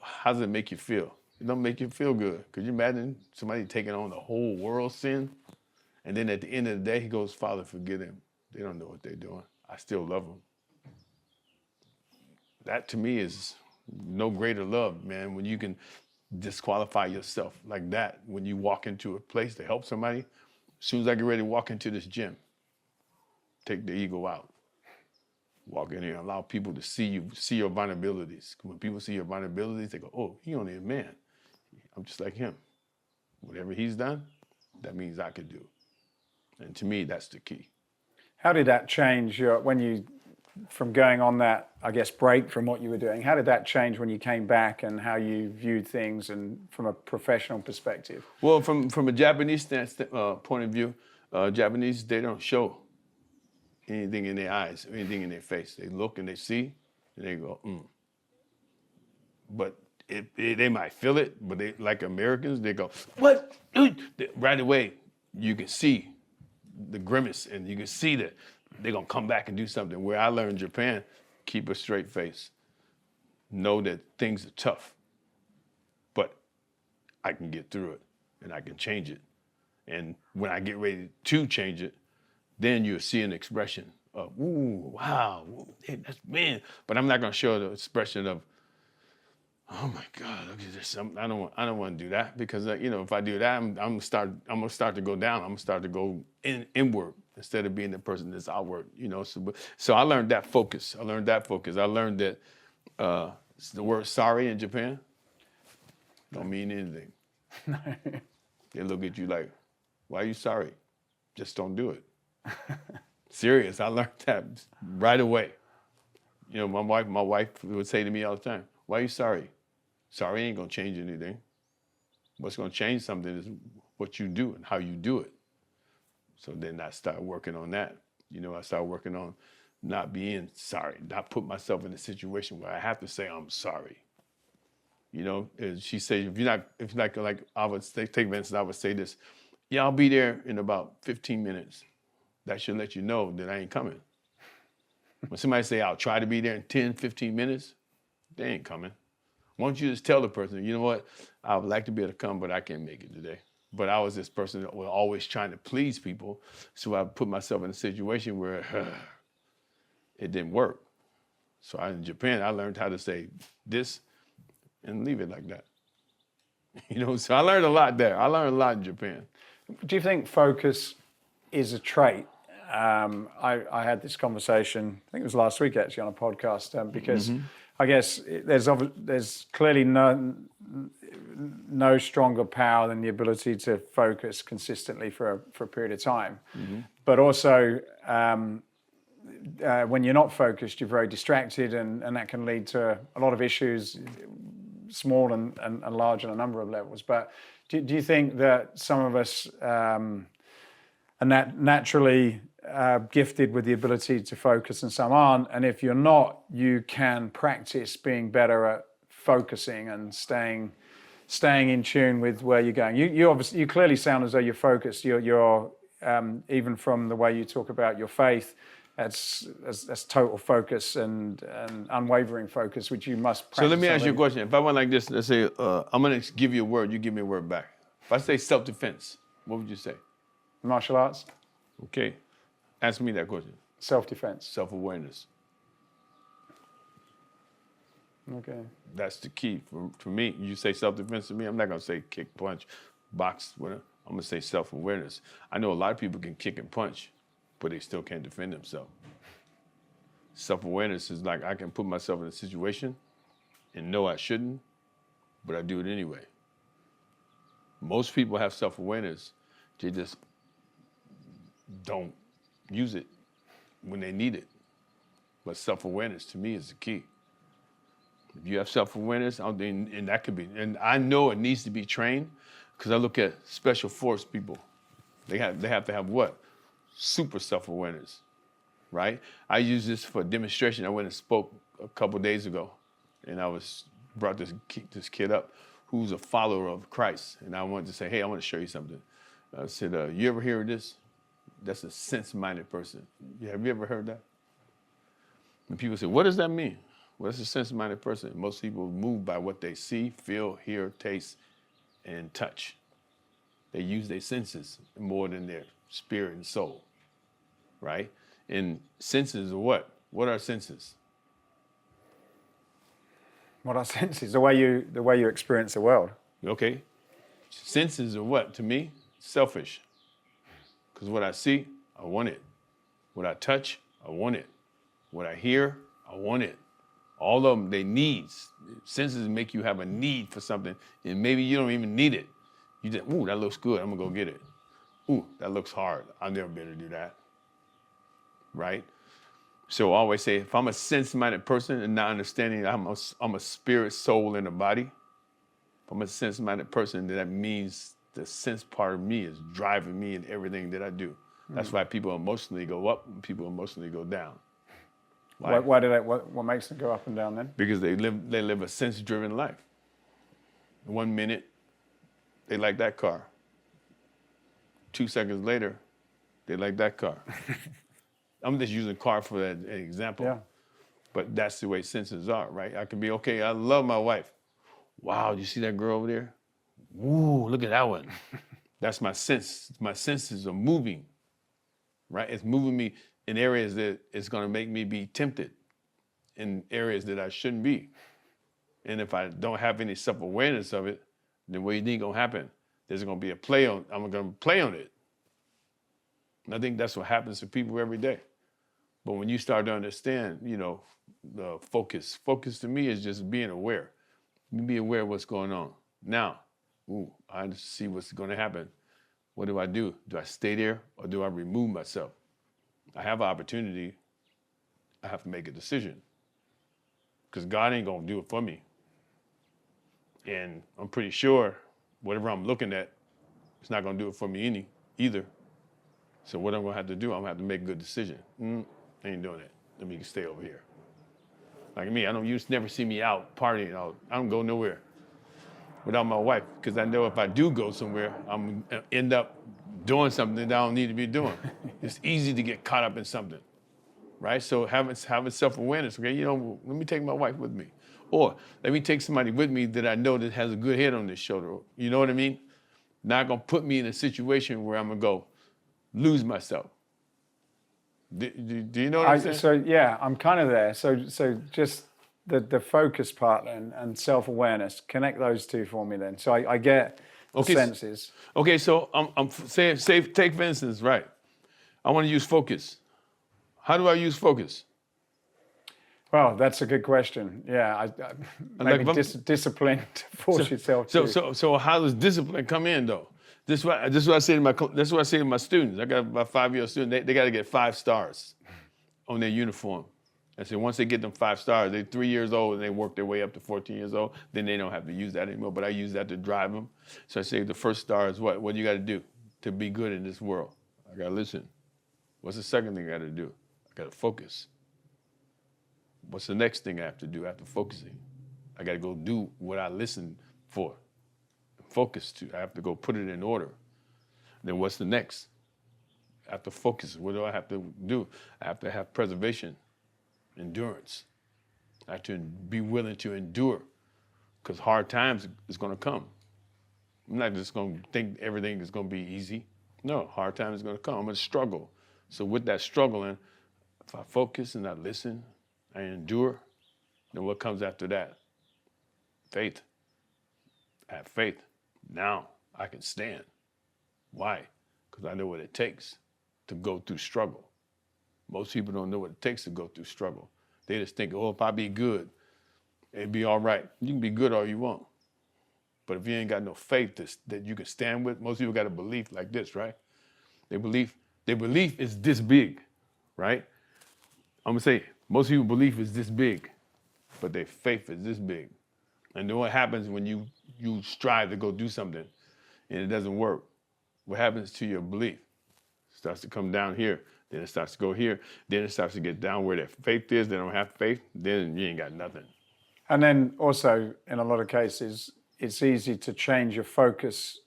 How does it make you feel? It don't make you feel good. Could you imagine somebody taking on the whole world's sin? And then at the end of the day, He goes, Father, forgive them. They don't know what they're doing. I still love them. That to me is no greater love, man, when you can disqualify yourself like that. When you walk into a place to help somebody, as soon as I get ready to walk into this gym, take the ego out. Walk in here, allow people to see you, see your vulnerabilities. When people see your vulnerabilities, they go, oh, he only a man. I'm just like him. Whatever he's done, that means I could do. And to me, that's the key. How did that change from going on that, I guess, break from what you were doing? How did that change when you came back and how you viewed things and from a professional perspective? Well, from a Japanese point of view, Japanese, they don't show anything in their eyes, anything in their face. They look and they see, and they go, But they might feel it, but they, like Americans, they go, what? Right away, you can see the grimace, and you can see that they're gonna come back and do something. Where I learned in Japan, keep a straight face. Know that things are tough, but I can get through it, and I can change it. And when I get ready to change it, then you'll see an expression of, ooh, wow, hey, that's man. But I'm not gonna show the expression of, oh my God, look at this. I don't want to do that, because if I do that, I'm gonna start to go down. I'm gonna start to go inward instead of being the person that's outward. So I learned that focus. I learned that the word sorry in Japan don't mean anything. No. They look at you like, why are you sorry? Just don't do it. Serious. I learned that right away. My wife would say to me all the time, why are you sorry? Sorry ain't gonna change anything. What's gonna change something is what you do and how you do it. So then I started working on that. I started working on not being sorry, not put myself in a situation where I have to say I'm sorry. She said, if like I would take Vincent, I would say this, yeah, I'll be there in about 15 minutes. That should let you know that I ain't coming. When somebody say, I'll try to be there in 10, 15 minutes, they ain't coming. Why don't you just tell the person, you know what, I would like to be able to come, but I can't make it today. But I was this person that was always trying to please people, so I put myself in a situation where it didn't work. So in Japan, I learned how to say this and leave it like that. So I learned a lot there. I learned a lot in Japan. Do you think focus is a trait? I had this conversation, I think it was last week actually, on a podcast, because I guess there's clearly no stronger power than the ability to focus consistently for a period of time. But also, when you're not focused, you're very distracted, and that can lead to a lot of issues, small and large on a number of levels. But do you think that some of us are naturally gifted with the ability to focus and some aren't? And if you're not, you can practice being better at focusing and staying in tune with where you're going. You clearly sound as though you're focused. You're even from the way you talk about your faith, that's total focus and unwavering focus, which you must practice. So let me ask you a question. If I went like this, let's say, I'm going to give you a word, you give me a word back. If I say self-defense, what would you say? Martial arts. Okay. Ask me that question. Self-defense. Self-awareness. Okay. That's the key for me. You say self-defense to me, I'm not going to say kick, punch. box, whatever. I'm gonna say self-awareness. I know a lot of people can kick and punch, but they still can't defend themselves. Self-awareness is like I can put myself in a situation and know I shouldn't, but I do it anyway. Most people have self-awareness, they just don't use it when they need it. But self-awareness to me is the key. If you have self-awareness, and that could be, and I know it needs to be trained because I look at special force people. They have to have what? Super self-awareness, right? I use this for a demonstration. I went and spoke a couple days ago, and I brought this kid up who's a follower of Christ, and I wanted to say, hey, I want to show you something. I said, you ever hear of this? That's a sense-minded person. Have you ever heard that? And people say, what does that mean? Well, that's a sense-minded person. Most people move by what they see, feel, hear, taste, and touch. They use their senses more than their spirit and soul, right? And senses are what? What are senses? What are senses? The way you experience the world. Okay. Senses are what? To me, selfish. Because what I see, I want it. What I touch, I want it. What I hear, I want it. All of them, they needs. Senses make you have a need for something, and maybe you don't even need it. You just, ooh, that looks good, I'm gonna go get it. Ooh, that looks hard, I'll never be able to do that, right? So I always say, if I'm a sense-minded person and not understanding I'm a spirit, soul, and a body, if I'm a sense-minded person, then that means the sense part of me is driving me in everything that I do. That's why people emotionally go up and people emotionally go down. Why what makes them go up and down then? Because they live a sense-driven life. 1 minute, they like that car. 2 seconds later, they like that car. I'm just using car for that example. Yeah. But that's the way senses are, right? I can be, okay, I love my wife. Wow, you see that girl over there? Ooh, look at that one. That's my sense. My senses are moving, right? It's moving me in areas that it's gonna make me be tempted, in areas that I shouldn't be. And if I don't have any self-awareness of it, then what do you think gonna happen? There's gonna be I'm gonna play on it. And I think that's what happens to people every day. But when you start to understand, the focus to me is just being aware. Be aware of what's going on. Now, I see what's gonna happen. What do? Do I stay there or do I remove myself? I have an opportunity, I have to make a decision. Because God ain't gonna do it for me. And I'm pretty sure whatever I'm looking at, it's not gonna do it for me either. So what I'm gonna have to do, I'm gonna have to make a good decision. I ain't doing it. Let me stay over here. Like me, you never see me out partying out. I don't go nowhere without my wife, because I know if I do go somewhere, I'm gonna end up doing something that I don't need to be doing. It's easy to get caught up in something, right? So having self-awareness, okay, let me take my wife with me. Or let me take somebody with me that I know that has a good head on their shoulder. You know what I mean? Not gonna put me in a situation where I'm gonna go lose myself. Do you know what I'm saying? So yeah, I'm kind of there. So just the focus part and self-awareness, connect those two for me then. So I get the senses. Okay, so I'm saying, take for instance, right? I want to use focus. How do I use focus? Well, that's a good question. Yeah, maybe discipline to force yourself to. So how does discipline come in though? This is what I say to my students. I got about 5-year students. They got to get 5 stars on their uniform. I said once they get them 5 stars, they're 3 years old and they work their way up to 14 years old. Then they don't have to use that anymore. But I use that to drive them. So I say the first star is what? What do you got to do to be good in this world? I got to listen. What's the second thing I got to do? I got to focus. What's the next thing I have to do after focusing? I got to go do what I listened for. Focus to. I have to go put it in order. Then what's the next? After focus, what do I have to do? I have to have preservation, endurance. I have to be willing to endure, because hard times is going to come. I'm not just going to think everything is going to be easy. No, hard times is going to come. I'm going to struggle. So with that struggling, if I focus and I listen, I endure, then what comes after that? Faith. I have faith. Now I can stand. Why? Because I know what it takes to go through struggle. Most people don't know what it takes to go through struggle. They just think, oh, if I be good, it'd be all right. You can be good all you want. But if you ain't got no faith that you can stand with, most people got a belief like this, right? Their belief is this big, right? I'm gonna say, most people's belief is this big, but their faith is this big. And then what happens when you strive to go do something and it doesn't work? What happens to your belief? It starts to come down here, then it starts to go here, then it starts to get down where their faith is. They don't have faith, then you ain't got nothing. And then also, in a lot of cases, it's easy to change your focus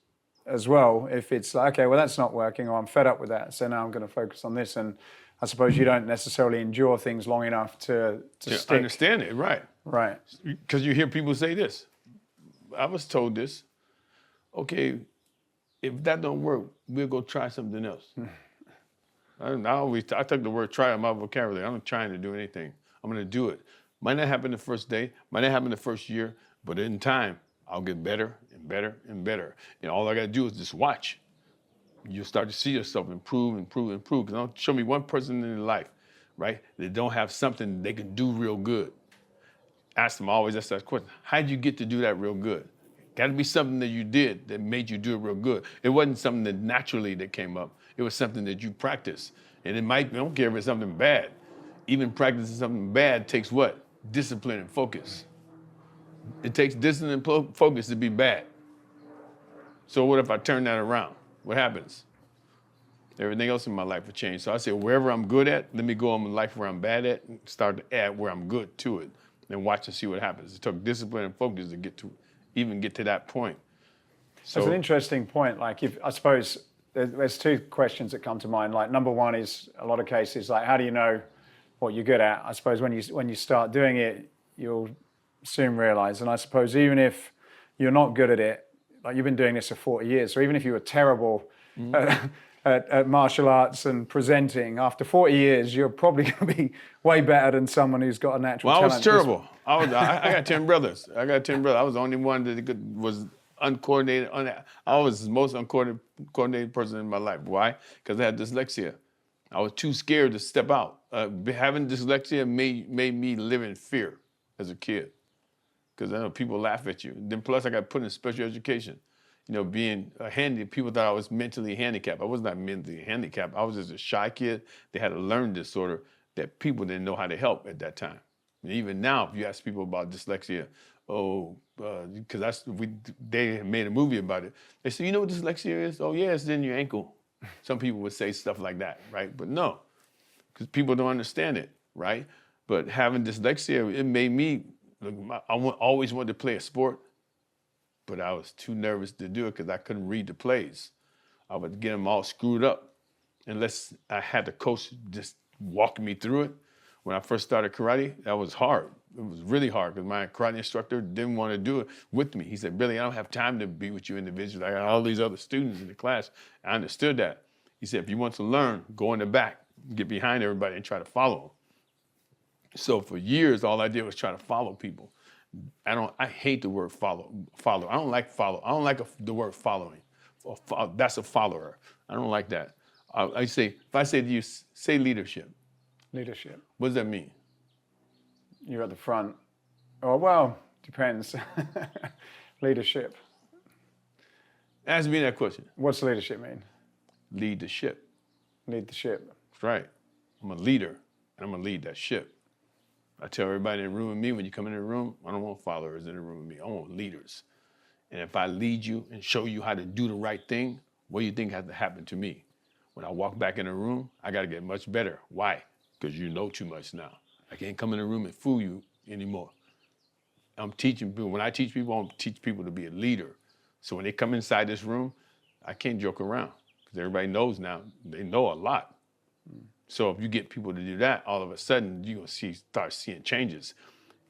as well. If it's like, okay, well, that's not working, or I'm fed up with that, so now I'm going to focus on this. And I suppose you don't necessarily endure things long enough to stick. Understand it, right? Right. Because you hear people say this. I was told this. Okay, if that don't work, we'll go try something else. I took the word try out of my vocabulary. I'm not trying to do anything. I'm going to do it. Might not happen the first day, might not happen the first year, but in time, I'll get better and better and better. And all I got to do is just watch. You'll start to see yourself improve, improve, improve. Because show me one person in their life, right, that don't have something they can do real good. Ask them, always ask that question. How'd you get to do that real good? Got to be something that you did that made you do it real good. It wasn't something that naturally that came up. It was something that you practiced. And it might, I don't care if it's something bad. Even practicing something bad takes what? Discipline and focus. It takes discipline and focus to be bad. So what if I turn that around? What happens? Everything else in my life will change. So I say, wherever I'm good at, let me go on my life where I'm bad at and start to add where I'm good to it and watch and see what happens. It took discipline and focus to even get to that point. So that's an interesting point. Like, I suppose there's two questions that come to mind. Like, number one is a lot of cases, like, how do you know what you're good at? I suppose when you start doing it, you'll soon realize. And I suppose even if you're not good at it, like you've been doing this for 40 years, so even if you were terrible at martial arts and presenting, after 40 years, you're probably going to be way better than someone who's got a natural talent. I was terrible. I got 10 brothers. I was the only one that was uncoordinated. I was the most uncoordinated person in my life. Why? Because I had dyslexia. I was too scared to step out. Having dyslexia made me live in fear as a kid. Because I know people laugh at you. Then plus I got put in special education. You know, being people thought I was mentally handicapped. I was not mentally handicapped. I was just a shy kid that had a learning disorder that people didn't know how to help at that time. And even now, if you ask people about dyslexia, because they made a movie about it. They say, you know what dyslexia is? Oh yeah, it's in your ankle. Some people would say stuff like that, right? But no, because people don't understand it, right? But having dyslexia, it made me, always wanted to play a sport, but I was too nervous to do it because I couldn't read the plays. I would get them all screwed up unless I had the coach just walk me through it. When I first started karate, that was hard. It was really hard because my karate instructor didn't want to do it with me. He said, Billy, I don't have time to be with you individually. I got all these other students in the class. I understood that. He said, if you want to learn, go in the back, get behind everybody and try to follow them. So for years, all I did was try to follow people. I hate the word follow. I don't like follow. I don't like the word following. That's a follower. I don't like that. If I say to you, say leadership. Leadership. What does that mean? You're at the front. Oh, well, depends. Leadership. Ask me that question. What's leadership mean? Lead the ship. Lead the ship. That's right. I'm a leader, and I'm going to lead that ship. I tell everybody in the room with me, when you come in the room, I don't want followers in the room with me. I want leaders. And if I lead you and show you how to do the right thing, what do you think has to happen to me? When I walk back in the room, I got to get much better. Why? Because you know too much now. I can't come in the room and fool you anymore. I'm teaching people. When I teach people, I teach people to be a leader. So when they come inside this room, I can't joke around because everybody knows now. They know a lot. So if you get people to do that, all of a sudden you're gonna start seeing changes.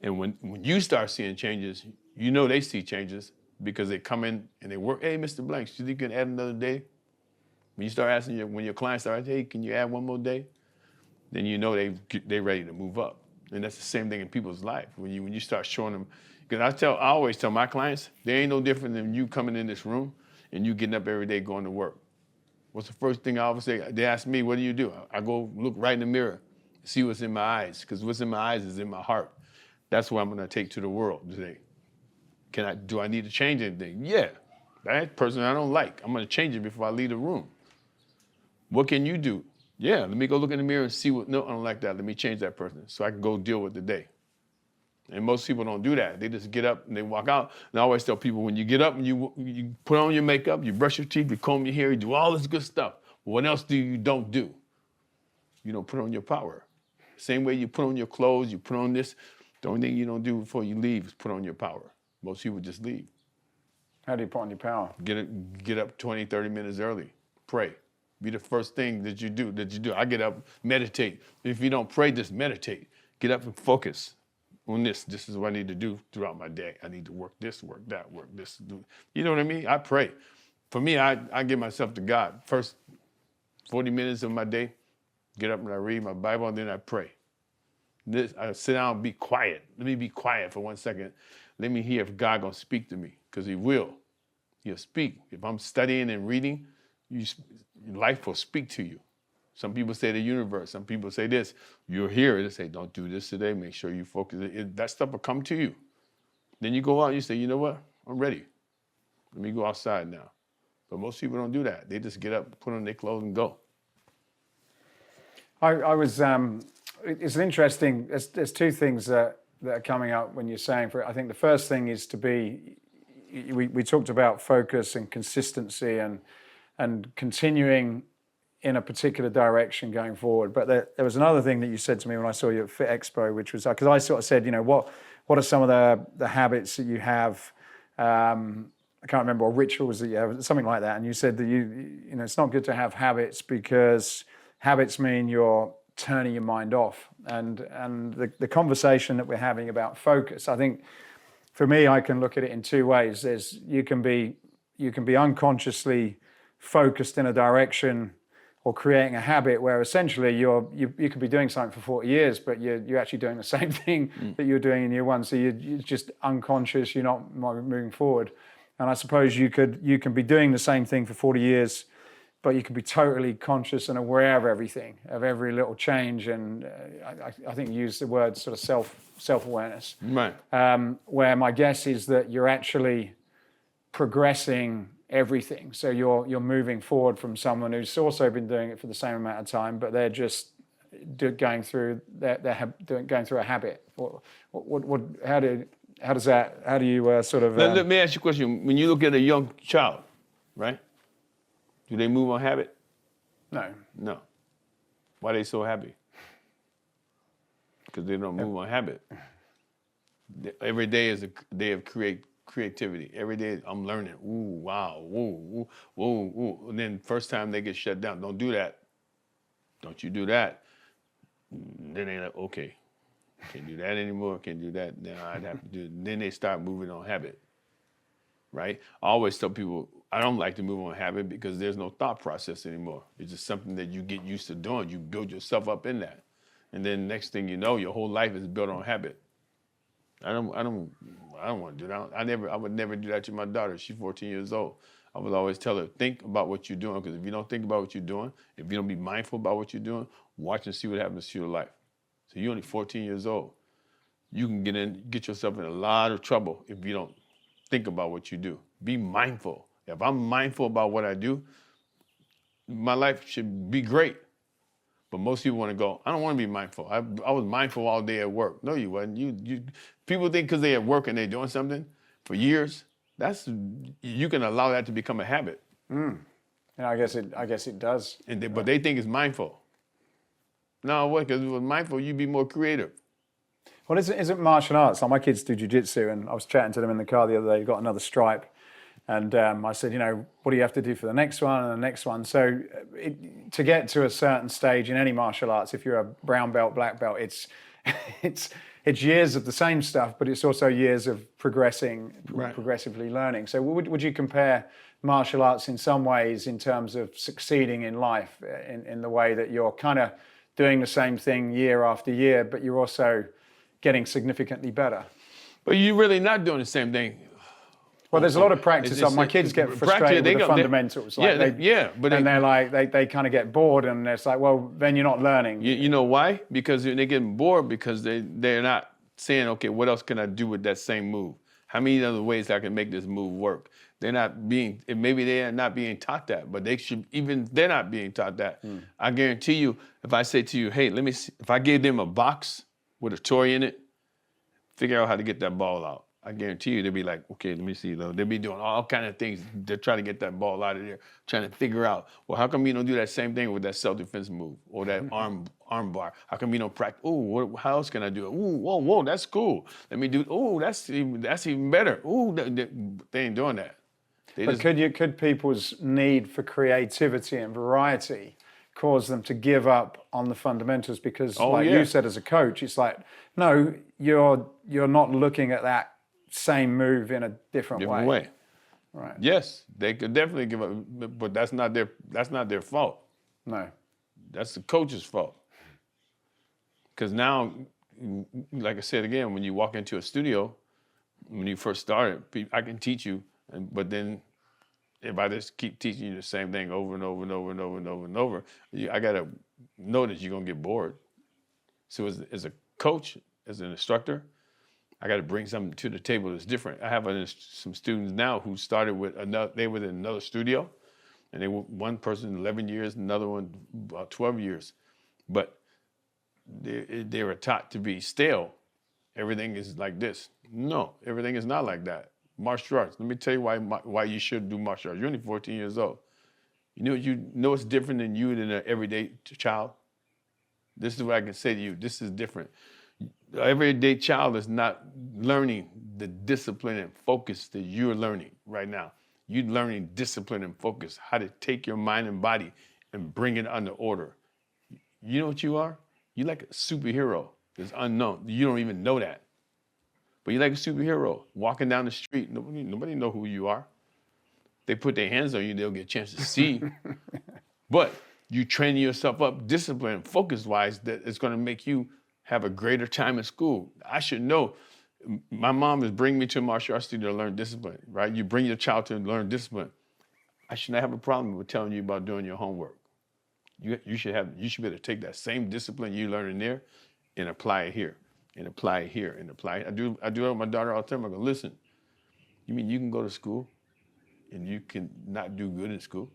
And when you start seeing changes, you know they see changes because they come in and they work. Hey, Mr. Blanks, you think you can add another day? When you start asking when your clients start, hey, can you add one more day? Then you know they ready to move up. And that's the same thing in people's life. When you start showing them, because I always tell my clients, they ain't no different than you coming in this room and you getting up every day going to work. What's the first thing I always say? They ask me, what do you do? I go look right in the mirror, see what's in my eyes, because what's in my eyes is in my heart. That's what I'm gonna take to the world today. Do I need to change anything? Yeah, that person I don't like, I'm gonna change it before I leave the room. What can you do? Yeah, let me go look in the mirror and see no, I don't like that. Let me change that person so I can go deal with the day. And most people don't do that. They just get up and they walk out. And I always tell people, when you get up and you put on your makeup, you brush your teeth, you comb your hair, you do all this good stuff. But what else don't do? You don't put on your power. Same way you put on your clothes, you put on this. The only thing you don't do before you leave is put on your power. Most people just leave. How do you put on your power? Get up 20, 30 minutes early. Pray. Be the first thing that you do. I get up, meditate. If you don't pray, just meditate. Get up and focus on this. This is what I need to do throughout my day. I need to work this, work that, work this. You know what I mean? I pray. For me, I give myself to God. First 40 minutes of my day, get up and I read my Bible, and then I pray. I sit down and be quiet. Let me be quiet for 1 second. Let me hear if God gonna speak to me, because he will. He'll speak. If I'm studying and reading, life will speak to you. Some people say the universe. Some people say this. You'll hear it. They say, don't do this today. Make sure you focus. That stuff will come to you. Then you go out and you say, you know what? I'm ready. Let me go outside now. But most people don't do that. They just get up, put on their clothes, and go. It's an interesting, there's two things that are coming up when you're saying, I think the first thing is to be, we talked about focus and consistency and continuing in a particular direction going forward. But there was another thing that you said to me when I saw you at Fit Expo, which was, because I sort of said, what are some of the habits that you have? I can't remember, or rituals that you have, something like that. And you said that it's not good to have habits because habits mean you're turning your mind off. And the conversation that we're having about focus, I think for me, I can look at it in two ways. You can be unconsciously focused in a direction or creating a habit where essentially you could be doing something for 40 years, but you're actually doing the same thing that you were doing in year one. So you're just unconscious, you're not moving forward. And I suppose you can be doing the same thing for 40 years, but you can be totally conscious and aware of everything, of every little change. And I think you used the word sort of self-awareness. Right. Where my guess is that you're actually progressing everything. So you're moving forward from someone who's also been doing it for the same amount of time, but they're just going through a habit. How do you sort of? Let me ask you a question. When you look at a young child, right? Do they move on habit? No. Why are they so happy? Because they don't move on habit. Every day is a day of creativity. Every day I'm learning. Ooh, wow, woo, woo, woo. And then first time they get shut down, don't do that. Don't you do that. Then they're like, okay, can't do that anymore, can't do that. Then I'd have to do it. Then they start moving on habit, right? I always tell people, I don't like to move on habit because there's no thought process anymore. It's just something that you get used to doing. You build yourself up in that. And then next thing you know, your whole life is built on habit. I don't want to do that. I would never do that to my daughter. She's 14 years old. I would always tell her, think about what you're doing, because if you don't think about what you're doing, if you don't be mindful about what you're doing, watch and see what happens to your life. So you're only 14 years old. You can get yourself in a lot of trouble if you don't think about what you do. Be mindful. If I'm mindful about what I do, my life should be great. But most people want to go, I don't want to be mindful. I was mindful all day at work. No, you wasn't. People think because they're at work and they're doing something for years, you can allow that to become a habit. Yeah, I guess it does. But they think it's mindful. No, what? Because if it was mindful, you'd be more creative. Well, isn't martial arts? Like my kids do jiu-jitsu, and I was chatting to them in the car the other day. They got another stripe. And I said, what do you have to do for the next one and the next one? So to get to a certain stage in any martial arts, if you're a brown belt, black belt, it's years of the same stuff, but it's also years of progressively learning. So would you compare martial arts in some ways in terms of succeeding in life, in the way that you're kind of doing the same thing year after year, but you're also getting significantly better? But you're really not doing the same thing. Well, there's a lot of practice. My kids get frustrated with the fundamentals. They're like, they kind of get bored, and it's like, well, then you're not learning. You know why? Because they get bored because they're not saying, okay, what else can I do with that same move? How many other ways I can make this move work? They're not being, maybe they are not being taught that, but they should, even they're not being taught that. I guarantee you, if I say to you, hey, let me see, if I gave them a box with a toy in it, figure out how to get that ball out. I guarantee you, they'll be like, okay, let me see. They'll be doing all kind of things. They're trying to get that ball out of there, trying to figure out, well, how come you don't do that same thing with that self-defense move or that arm bar? How come you don't practice? Oh, how else can I do it? Ooh, whoa, that's cool. Let me do. Oh, that's even better. Ooh, they ain't doing that. Could people's need for creativity and variety cause them to give up on the fundamentals? Because, you said as a coach, it's like, no, you're not looking at that same move in a different way. Right. Yes, they could definitely give up, but that's not their fault. No. That's the coach's fault. Because now, like I said again, when you walk into a studio, when you first started, I can teach you, but then if I just keep teaching you the same thing over and over and over and over and over and over, I gotta know that you're gonna get bored. So as a coach, as an instructor, I got to bring something to the table that's different. I have some students now who started with they were in another studio, and they were one person 11 years, another one about 12 years. But they were taught to be stale. Everything is like this. No, everything is not like that. Martial arts. Let me tell you why you should do martial arts. You're only 14 years old. You know it's different than you than an everyday child. This is what I can say to you. This is different. The everyday child is not learning the discipline and focus that you're learning right now. You're learning discipline and focus, how to take your mind and body and bring it under order. You know what you are? You're like a superhero that's unknown. You don't even know that. But you're like a superhero walking down the street. Nobody know who you are. They put their hands on you, they'll get a chance to see. But you train yourself up discipline and focus-wise that it's going to make you have a greater time in school. I should know. My mom is bringing me to a martial arts studio to learn discipline, right? You bring your child to learn discipline. I should not have a problem with telling you about doing your homework. You should be able to take that same discipline you learn in there and apply it here, and apply it here, and apply it. I do it with my daughter all the time. I go, listen, you mean you can go to school and you can not do good in school?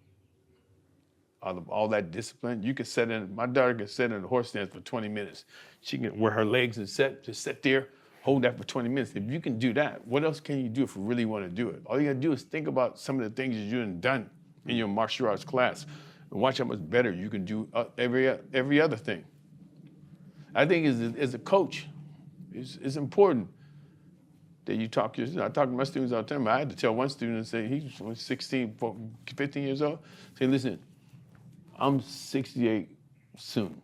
All that discipline, you can my daughter can sit in a horse stance for 20 minutes. She can wear her legs and just sit there, hold that for 20 minutes. If you can do that, what else can you do if you really want to do it? All you gotta do is think about some of the things you've done in your martial arts class and watch how much better you can do every other thing. I think as a coach, it's important that you talk to I talk to my students all the time. I had to tell one student, say he's 16, 15 years old, say, listen, I'm 68 soon.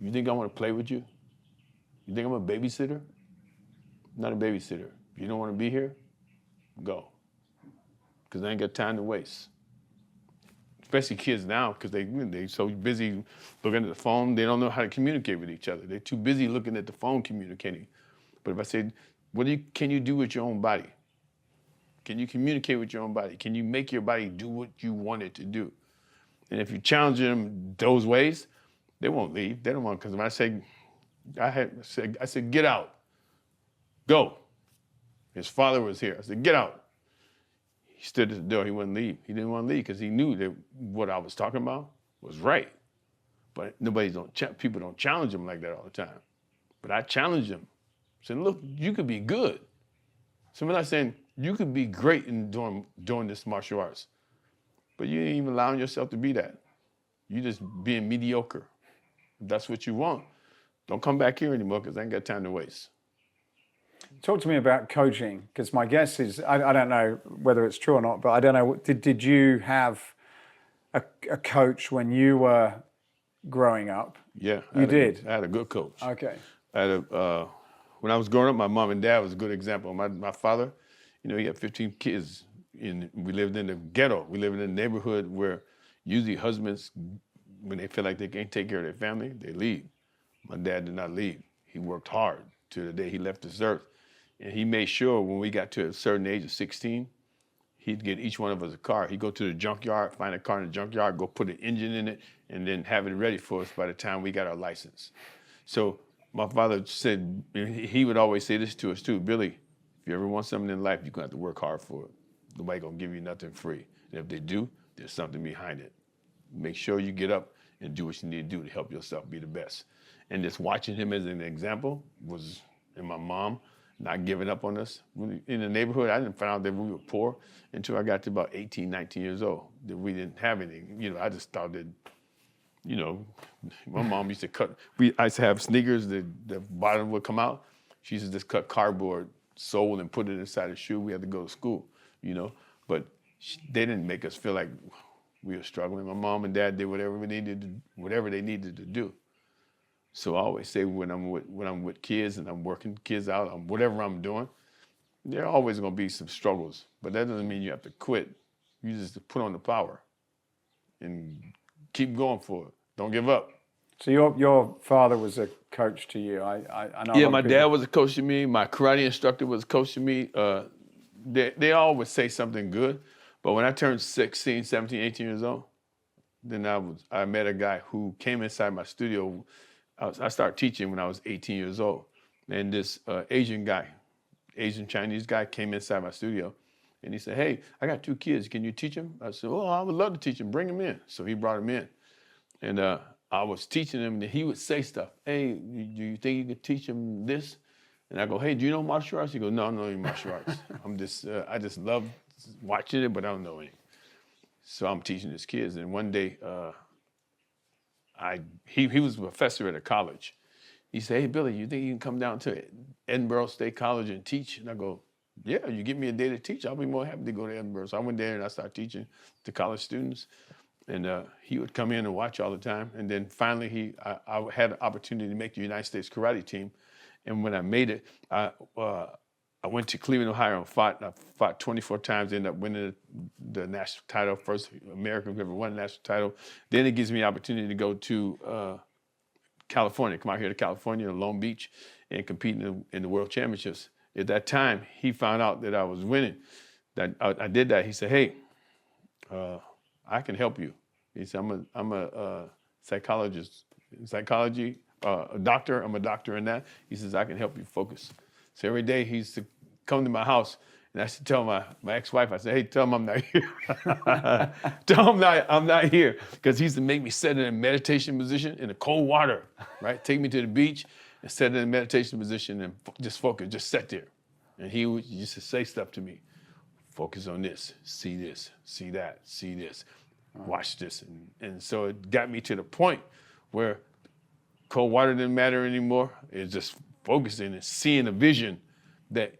You think I want to play with you? You think I'm a babysitter? I'm not a babysitter. If you don't want to be here, go. Because I ain't got time to waste. Especially kids now, because they're so busy looking at the phone, they don't know how to communicate with each other. They're too busy looking at the phone communicating. But if I said, can you do with your own body? Can you communicate with your own body? Can you make your body do what you want it to do? And if you challenge them those ways, they won't leave. They don't want, because when I said, get out, go. His father was here. I said, get out. He stood at the door. He wouldn't leave. He didn't want to leave because he knew that what I was talking about was right. But people don't challenge him like that all the time. But I challenged him. I said, look, you could be good. So I'm not saying you could be great in doing this martial arts. But you ain't even allowing yourself to be that. You just being mediocre. If that's what you want, don't come back here anymore because I ain't got time to waste. Talk to me about coaching, because my guess is, I don't know whether it's true or not, but I don't know, did you have a coach when you were growing up? Yeah. You did? I had a good coach. Okay. When I was growing up, my mom and dad was a good example. My father, he had 15 kids. We lived in the ghetto. We lived in a neighborhood where usually husbands, when they feel like they can't take care of their family, they leave. My dad did not leave. He worked hard to the day he left this earth. And he made sure when we got to a certain age of 16, he'd get each one of us a car. He'd go to the junkyard, find a car in the junkyard, go put an engine in it, and then have it ready for us by the time we got our license. So my father said, he would always say this to us too, Billy, if you ever want something in life, you're gonna have to work hard for it. Nobody gonna give you nothing free. And if they do, there's something behind it. Make sure you get up and do what you need to do to help yourself be the best. And just watching him as an example was, and my mom not giving up on us. In the neighborhood, I didn't find out that we were poor until I got to about 18, 19 years old, that we didn't have anything. You know, I just thought that, you know, my mom used to cut, I used to have sneakers, the bottom would come out. She used to just cut cardboard, sole, and put it inside the shoe. We had to go to school, you know, but they didn't make us feel like we were struggling. My mom and dad did whatever they needed to do. So I always say when I'm with kids and I'm working kids out, whatever I'm doing, there are always going to be some struggles, but that doesn't mean you have to quit. You just put on the power and keep going for it. Don't give up. So your father was a coach to you. I know. Yeah, my dad was a coach to me. My karate instructor was a coach to me. They always say something good, but when I turned 16, 17, 18 years old, then I met a guy who came inside my studio. I started teaching when I was 18 years old, and this Asian Chinese guy came inside my studio, and he said, "Hey, I got 2 kids. Can you teach them?" I said, "Oh, I would love to teach them. Bring them in." So he brought them in, and I was teaching them, and he would say stuff. "Hey, do you think you could teach them this?" And I go, "Hey, do you know martial arts?" He goes, "No, I don't know any martial arts. I just love watching it, but I don't know any." So I'm teaching his kids, and one day, he was a professor at a college. He said, "Hey, Billy, you think you can come down to Edinburgh State College and teach?" And I go, "Yeah, you give me a day to teach, I'll be more happy to go to Edinburgh." So I went there and I started teaching the college students. And he would come in and watch all the time. And then finally, I had the opportunity to make the United States karate team. And when I made it, I went to Cleveland, Ohio, and I fought 24 times, ended up winning the national title, first American who ever won a national title. Then it gives me the opportunity to go to California, come out here to California, Long Beach, and compete in the World Championships. At that time, he found out that I was winning, that I did that. He said, "Hey, I can help you." He said, I'm a psychologist, a doctor. I'm a doctor in that. He says, "I can help you focus." So every day he used to come to my house, and I used to tell my ex-wife, I said, "Hey, tell him I'm not here." Tell him I'm not here. Because he used to make me sit in a meditation position in the cold water, right? Take me to the beach and sit in a meditation position and just focus, just sit there. And he used to say stuff to me. "Focus on this, see that, see this, watch this." And so it got me to the point where cold water didn't matter anymore. It's just focusing and seeing a vision that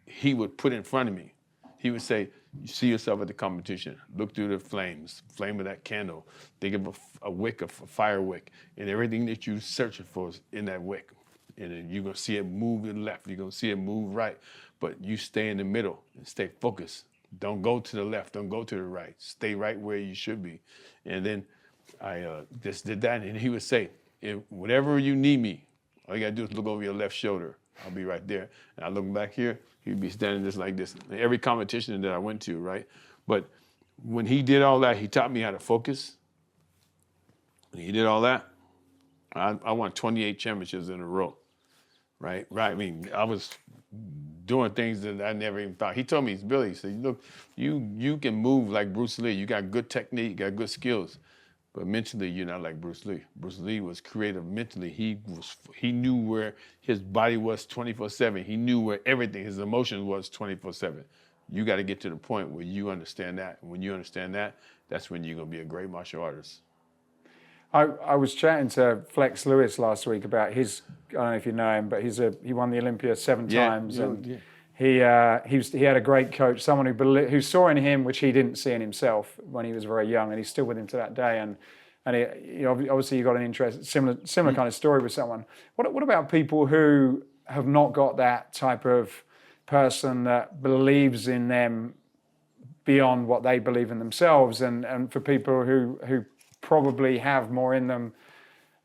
he would put in front of me. He would say, "You see yourself at the competition, look through the flame of that candle, think of a wick, a fire wick, and everything that you're searching for is in that wick. And then you're gonna see it move to the left, you're gonna see it move right, but you stay in the middle and stay focused. Don't go to the left, don't go to the right. Stay right where you should be." And then I just did that, and he would say, "Whatever you need me, all you gotta do is look over your left shoulder. I'll be right there." And I look back here, he'd be standing just like this. And every competition that I went to, right? But when he did all that, he taught me how to focus. When he did all that, I won 28 championships in a row, right? I mean, I was doing things that I never even thought. He told me, "Billy," he said, "Look, you can move like Bruce Lee. You got good technique, you got good skills, but mentally you're not like Bruce Lee. Bruce Lee was creative mentally. He knew where his body was 24/7. He knew where everything, his emotions was 24/7. You got to get to the point where you understand that. And when you understand that, that's when you're gonna be a great martial artist." I was chatting to Flex Lewis last week about his, I don't know if you know him, but he won the Olympia 7 times. And he had a great coach, someone who saw in him, which he didn't see in himself when he was very young, and he's still with him to that day. And obviously you got an similar kind of story with someone. What about people who have not got that type of person that believes in them beyond what they believe in themselves, and for people who probably have more in them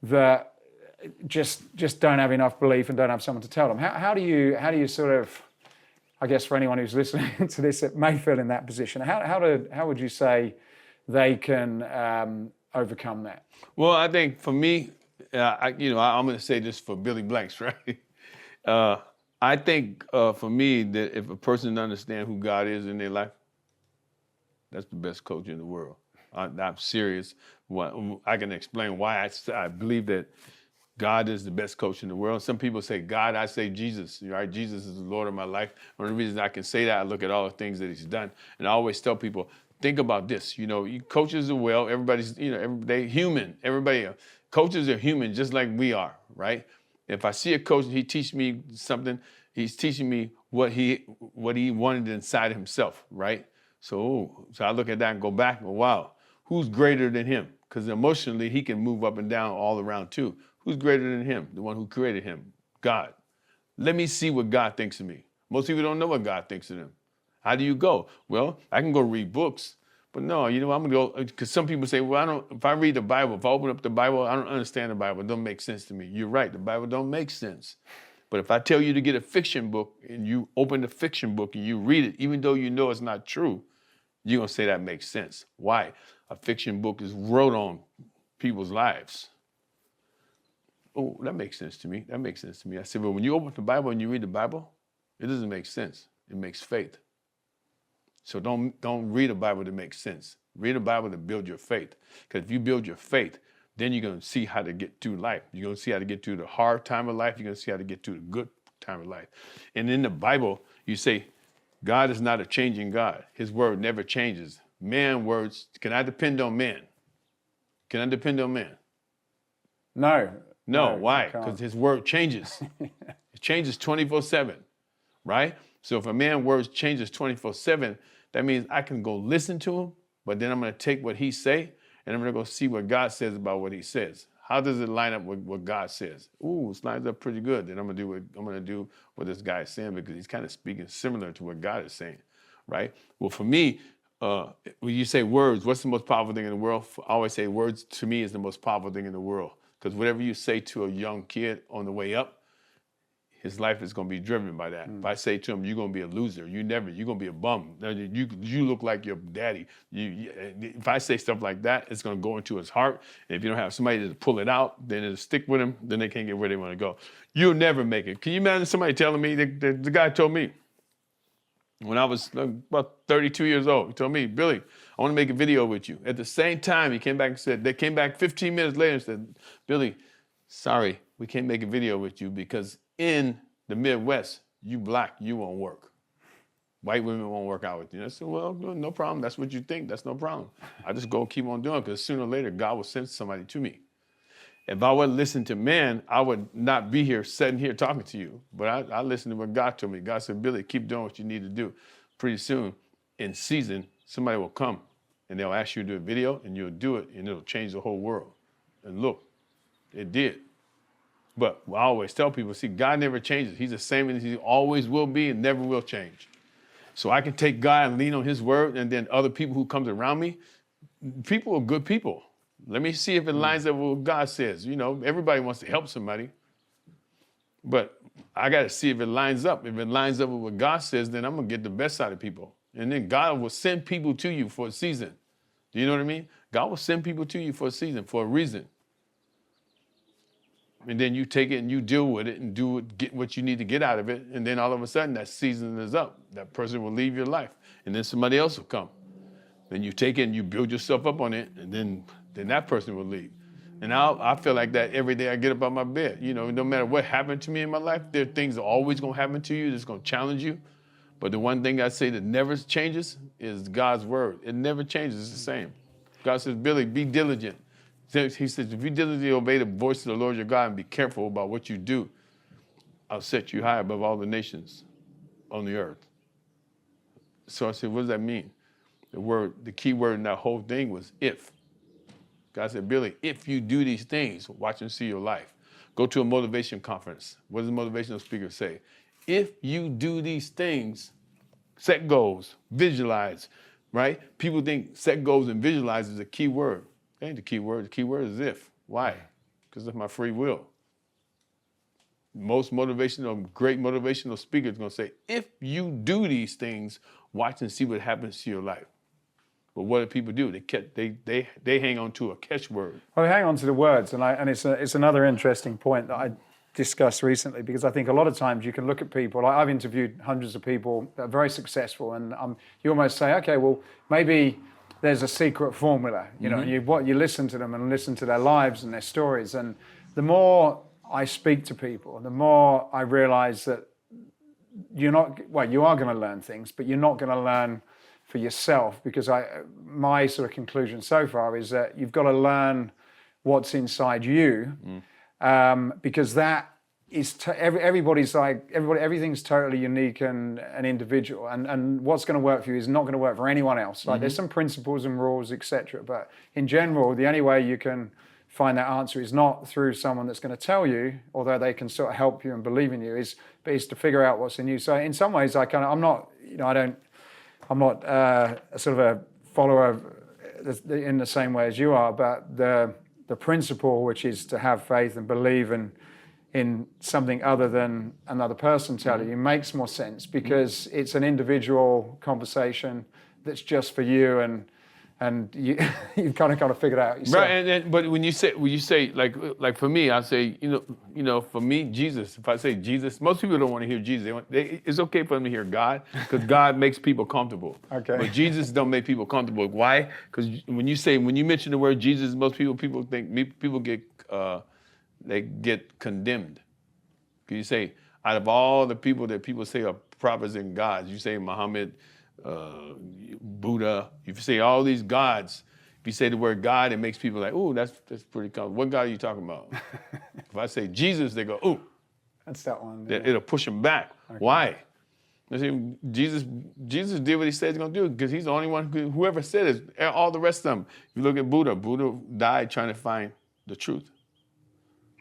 that just don't have enough belief and don't have someone to tell them? How do you sort of I guess for anyone who's listening to this that may feel in that position, how would you say they can overcome that? Well, I think for me, I'm going to say this for Billy Blanks, right? I think for me that if a person understands who God is in their life, that's the best coach in the world. I'm serious. I can explain why I believe that God is the best coach in the world. Some people say God, I say Jesus, right? Jesus is the Lord of my life. One of the reasons I can say that, I look at all the things that he's done. And I always tell people, think about this. Coaches are everybody's, they human. Coaches are human just like we are, right? If I see a coach and he teach me something, he's teaching me what he wanted inside himself, right? So I look at that and go back, well, wow, who's greater than him? Because emotionally, he can move up and down all around too. Who's greater than him? The one who created him, God. Let me see what God thinks of me. Most people don't know what God thinks of them. How do you go? Well, I can go read books, but no, I'm gonna go, because some people say, well, if I read the Bible, if I open up the Bible, I don't understand the Bible. It don't make sense to me. You're right, the Bible don't make sense. But if I tell you to get a fiction book and you open the fiction book and you read it, even though you know it's not true, you're gonna say that makes sense. Why? A fiction book is wrote on people's lives. Oh, that makes sense to me. That makes sense to me. I said, well, when you open the Bible and you read the Bible, it doesn't make sense. It makes faith. So don't read a Bible that makes sense. Read a Bible to build your faith. Because if you build your faith, then you're going to see how to get through life. You're going to see how to get through the hard time of life. You're going to see how to get through the good time of life. And in the Bible, you say, God is not a changing God. His word never changes. Man words, can I depend on man? Can I depend on man? No, why? Because his word changes. It changes 24/7, right? So if a man's words changes 24/7, that means I can go listen to him, but then I'm going to take what he say, and I'm going to go see what God says about what he says. How does it line up with what God says? Ooh, it lines up pretty good. Then I'm going to do what this guy is saying, because he's kind of speaking similar to what God is saying, right? Well, for me, when you say words, what's the most powerful thing in the world? I always say words to me is the most powerful thing in the world, because whatever you say to a young kid on the way up, his life is going to be driven by that. If I say to him, you're going to be a loser, you're going to be a bum, you look like your daddy. If I say stuff like that, it's going to go into his heart. And if you don't have somebody to pull it out, then it'll stick with him, then they can't get where they want to go. You'll never make it. Can you imagine somebody telling me, the guy told me, when I was about 32 years old, he told me, Billy, I want to make a video with you. At the same time, he came back and said, they came back 15 minutes later and said, Billy, sorry, we can't make a video with you because in the Midwest, you black, you won't work. White women won't work out with you. I said, well, no problem. That's what you think. That's no problem. I just go keep on doing it, because sooner or later, God will send somebody to me. If I would listen to man, I would not be here, sitting here talking to you. But I listened to what God told me. God said, Billy, keep doing what you need to do. Pretty soon, in season, somebody will come and they'll ask you to do a video, and you'll do it, and it'll change the whole world. And look, it did. But I always tell people, see, God never changes. He's the same as he always will be and never will change. So I can take God and lean on his word, and then other people who comes around me, people are good people. Let me see if it lines up with what God says. Everybody wants to help somebody, but I got to see if it lines up. If it lines up with what God says, then I'm going to get the best out of people. And then God will send people to you for a season. Do you know what I mean? God will send people to you for a season, for a reason. And then you take it and you deal with it and get what you need to get out of it. And then all of a sudden that season is up. That person will leave your life. And then somebody else will come. Then you take it and you build yourself up on it, and then that person will leave. And I feel like that every day I get up out my bed. No matter what happened to me in my life, there are things that are always going to happen to you that's going to challenge you. But the one thing I say that never changes is God's word. It never changes. It's the same. God says, Billy, be diligent. He says, if you diligently obey the voice of the Lord your God and be careful about what you do, I'll set you high above all the nations on the earth. So I said, what does that mean? The key word in that whole thing was if. God said, Billy, if you do these things, watch and see your life. Go to a motivation conference. What does the motivational speaker say? If you do these things, set goals, visualize, right? People think set goals and visualize is a key word. That ain't the key word. The key word is if. Why? Because of my free will. most motivational, great motivational speakers are going to say, if you do these things, watch and see what happens to your life. But what do people do? They hang on to a catchword. Well, hang on to the words, and it's another interesting point that I discussed recently, because I think a lot of times you can look at people, like I've interviewed hundreds of people that are very successful, and you almost say, okay, well, maybe there's a secret formula, you know, and you listen to them and listen to their lives and their stories, and the more I speak to people, the more I realize that you are going to learn things, but you're not going to learn for yourself, because my sort of conclusion so far is that you've got to learn what's inside you, because that is everything's totally unique and individual, and what's going to work for you is not going to work for anyone else. Like there's some principles and rules, etc. But in general, the only way you can find that answer is not through someone that's going to tell you, although they can sort of help you and believe in you, is to figure out what's in you. So in some ways, I'm not a sort of a follower in the same way as you are, but the principle, which is to have faith and believe in something other than another person telling you, makes more sense, because it's an individual conversation that's just for you, and you've kind of got to figure it out yourself. Right, but when you say like for me, I say for me, Jesus. If I say Jesus, most people don't want to hear Jesus. It's okay for them to hear God, because God makes people comfortable. Okay. But Jesus don't make people comfortable. Why? Because when you mention the word Jesus, most people get condemned. Because you say, out of all the people that people say are prophets and gods, you say Muhammad, Buddha, if you say all these gods, if you say the word God, it makes people like, oh, that's pretty cool. What God are you talking about? If I say Jesus, they go, oh. That's that one. It'll push them back. Okay. Why? I say, Jesus did what he said he's going to do, because he's the only one whoever said it. All the rest of them. If you look at Buddha died trying to find the truth.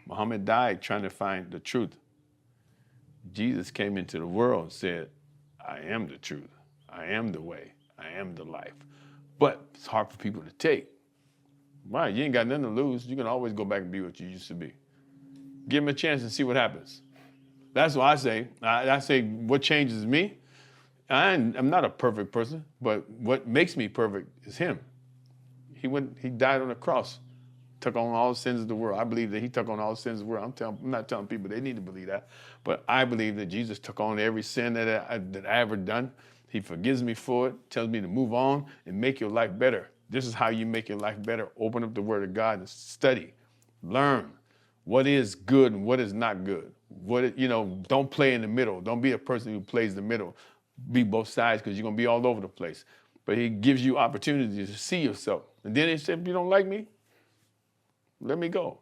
Muhammad died trying to find the truth. Jesus came into the world and said, I am the truth. I am the way. I am the life. But it's hard for people to take. Right, you ain't got nothing to lose. You can always go back and be what you used to be. Give him a chance and see what happens. That's what I say. I say what changes me. I'm not a perfect person, but what makes me perfect is him. He died on the cross, took on all the sins of the world. I believe that he took on all the sins of the world. I'm not telling people they need to believe that, but I believe that Jesus took on every sin that I ever done. He forgives me for it, tells me to move on and make your life better. This is how you make your life better. Open up the Word of God and study, learn what is good and what is not good. Don't play in the middle. Don't be a person who plays the middle. Be both sides, because you're going to be all over the place. But he gives you opportunities to see yourself. And then he said, if you don't like me, let me go.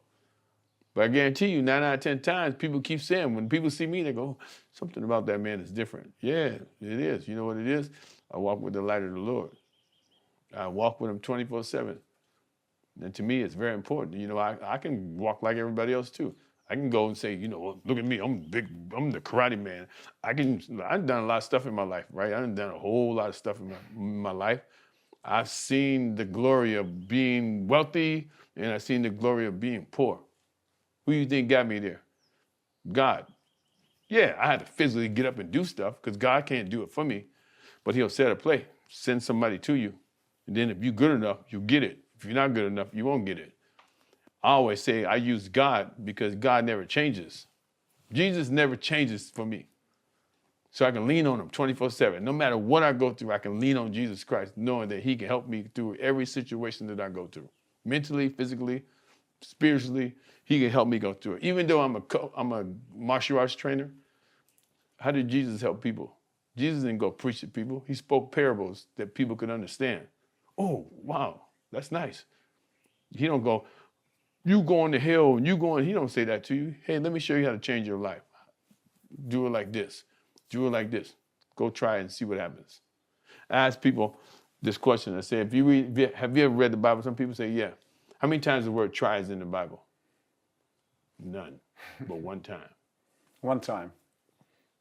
But I guarantee you, 9 out of 10 times, people keep saying, when people see me, they go, something about that man is different. Yeah, it is. You know what it is? I walk with the light of the Lord. I walk with him 24/7. And to me, it's very important. I can walk like everybody else too. I can go and say, look at me, I'm the karate man. I've done a lot of stuff in my life, right? I've done a whole lot of stuff in my life. I've seen the glory of being wealthy, and I've seen the glory of being poor. Who do you think got me there? God. Yeah, I had to physically get up and do stuff, because God can't do it for me, but he'll set a play, send somebody to you. And then if you're good enough, you'll get it. If you're not good enough, you won't get it. I always say I use God because God never changes. Jesus never changes for me. So I can lean on him 24/7. No matter what I go through, I can lean on Jesus Christ, knowing that he can help me through every situation that I go through. Mentally, physically, spiritually, he can help me go through it. Even though I'm a martial arts trainer, how did Jesus help people? Jesus didn't go preach to people. He spoke parables that people could understand. Oh, wow, that's nice. He don't go, you going to hell, and he don't say that to you. Hey, let me show you how to change your life. Do it like this. Do it like this. Go try it and see what happens. I ask people this question. I say, have you ever read the Bible? Some people say, yeah. How many times the word try is in the Bible? None, but one time. One time.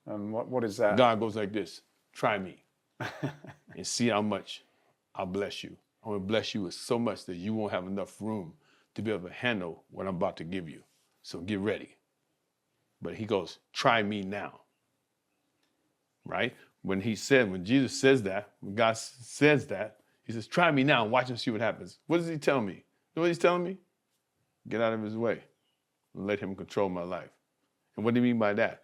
What is that? God goes like this, try me and see how much I'll bless you. I'm going to bless you with so much that you won't have enough room to be able to handle what I'm about to give you. So get ready. But he goes, try me now. Right? When Jesus says that, when God says that, he says, try me now and watch and see what happens. What does he tell me? You know what he's telling me? Get out of his way and let him control my life. And what do you mean by that?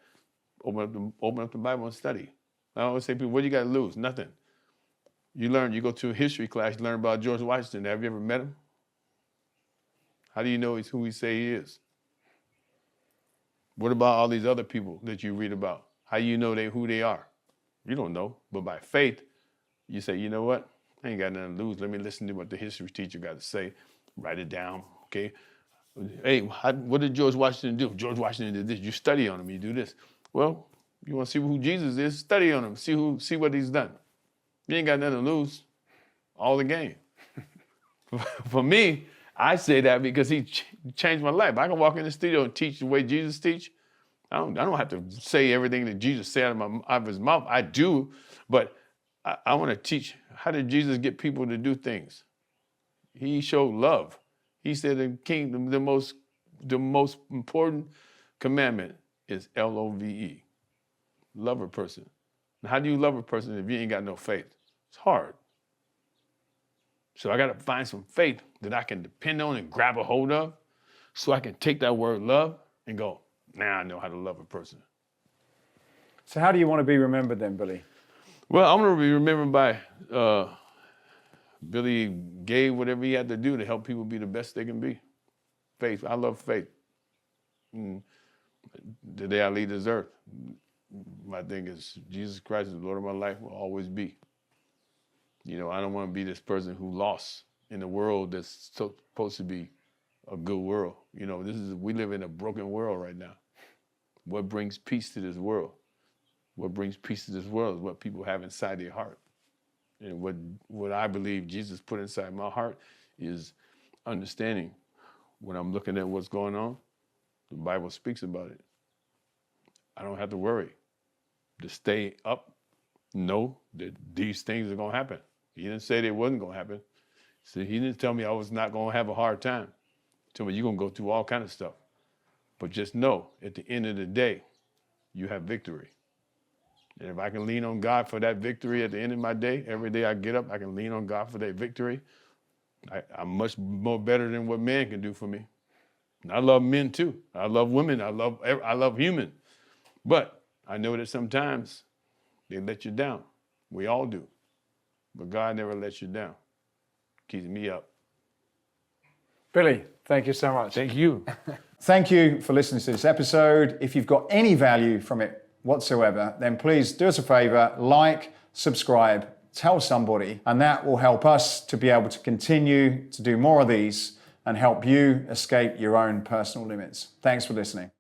Open up the Bible and study. I always say to people, what do you got to lose? Nothing. You go to a history class, you learn about George Washington. Have you ever met him? How do you know he's who he say he is? What about all these other people that you read about? How do you know who they are? You don't know. But by faith, you say, you know what? I ain't got nothing to lose. Let me listen to what the history teacher got to say. Write it down, okay? Hey, what did George Washington do? George Washington did this. You study on him. You do this. Well, you want to see who Jesus is? Study on him. See what he's done. You ain't got nothing to lose. All the game. For me, I say that because he changed my life. I can walk in the studio and teach the way Jesus teach. I don't have to say everything that Jesus said out of his mouth. I do, but I want to teach, how did Jesus get people to do things? He showed love. He said the most important commandment is LOVE. Love a person. And how do you love a person if you ain't got no faith? It's hard. So I got to find some faith that I can depend on and grab a hold of so I can take that word love and go, now I know how to love a person. So how do you want to be remembered then, Billy? Well, I'm going to be remembered by Billy gave whatever he had to do to help people be the best they can be. Faith. I love faith. The day I leave this earth, my thing is Jesus Christ is the Lord of my life, will always be. You know, I don't want to be this person who lost in a world that's supposed to be a good world. You know, we live in a broken world right now. What brings peace to this world? What brings peace to this world is what people have inside their heart. And what I believe Jesus put inside my heart is understanding. When I'm looking at what's going on, the Bible speaks about it. I don't have to worry. To stay up, know that these things are going to happen. He didn't say they wasn't going to happen. So he didn't tell me I was not going to have a hard time. He told me you're going to go through all kind of stuff. But just know, at the end of the day, you have victory. And if I can lean on God for that victory at the end of my day, every day I get up, I can lean on God for that victory. I'm much more better than what man can do for me. And I love men too. I love women. I love human. But I know that sometimes they let you down. We all do. But God never lets you down. Keeps me up. Billy, thank you so much. Thank you. Thank you for listening to this episode. If you've got any value from it whatsoever, then please do us a favor, like, subscribe, tell somebody, and that will help us to be able to continue to do more of these and help you escape your own personal limits. Thanks for listening.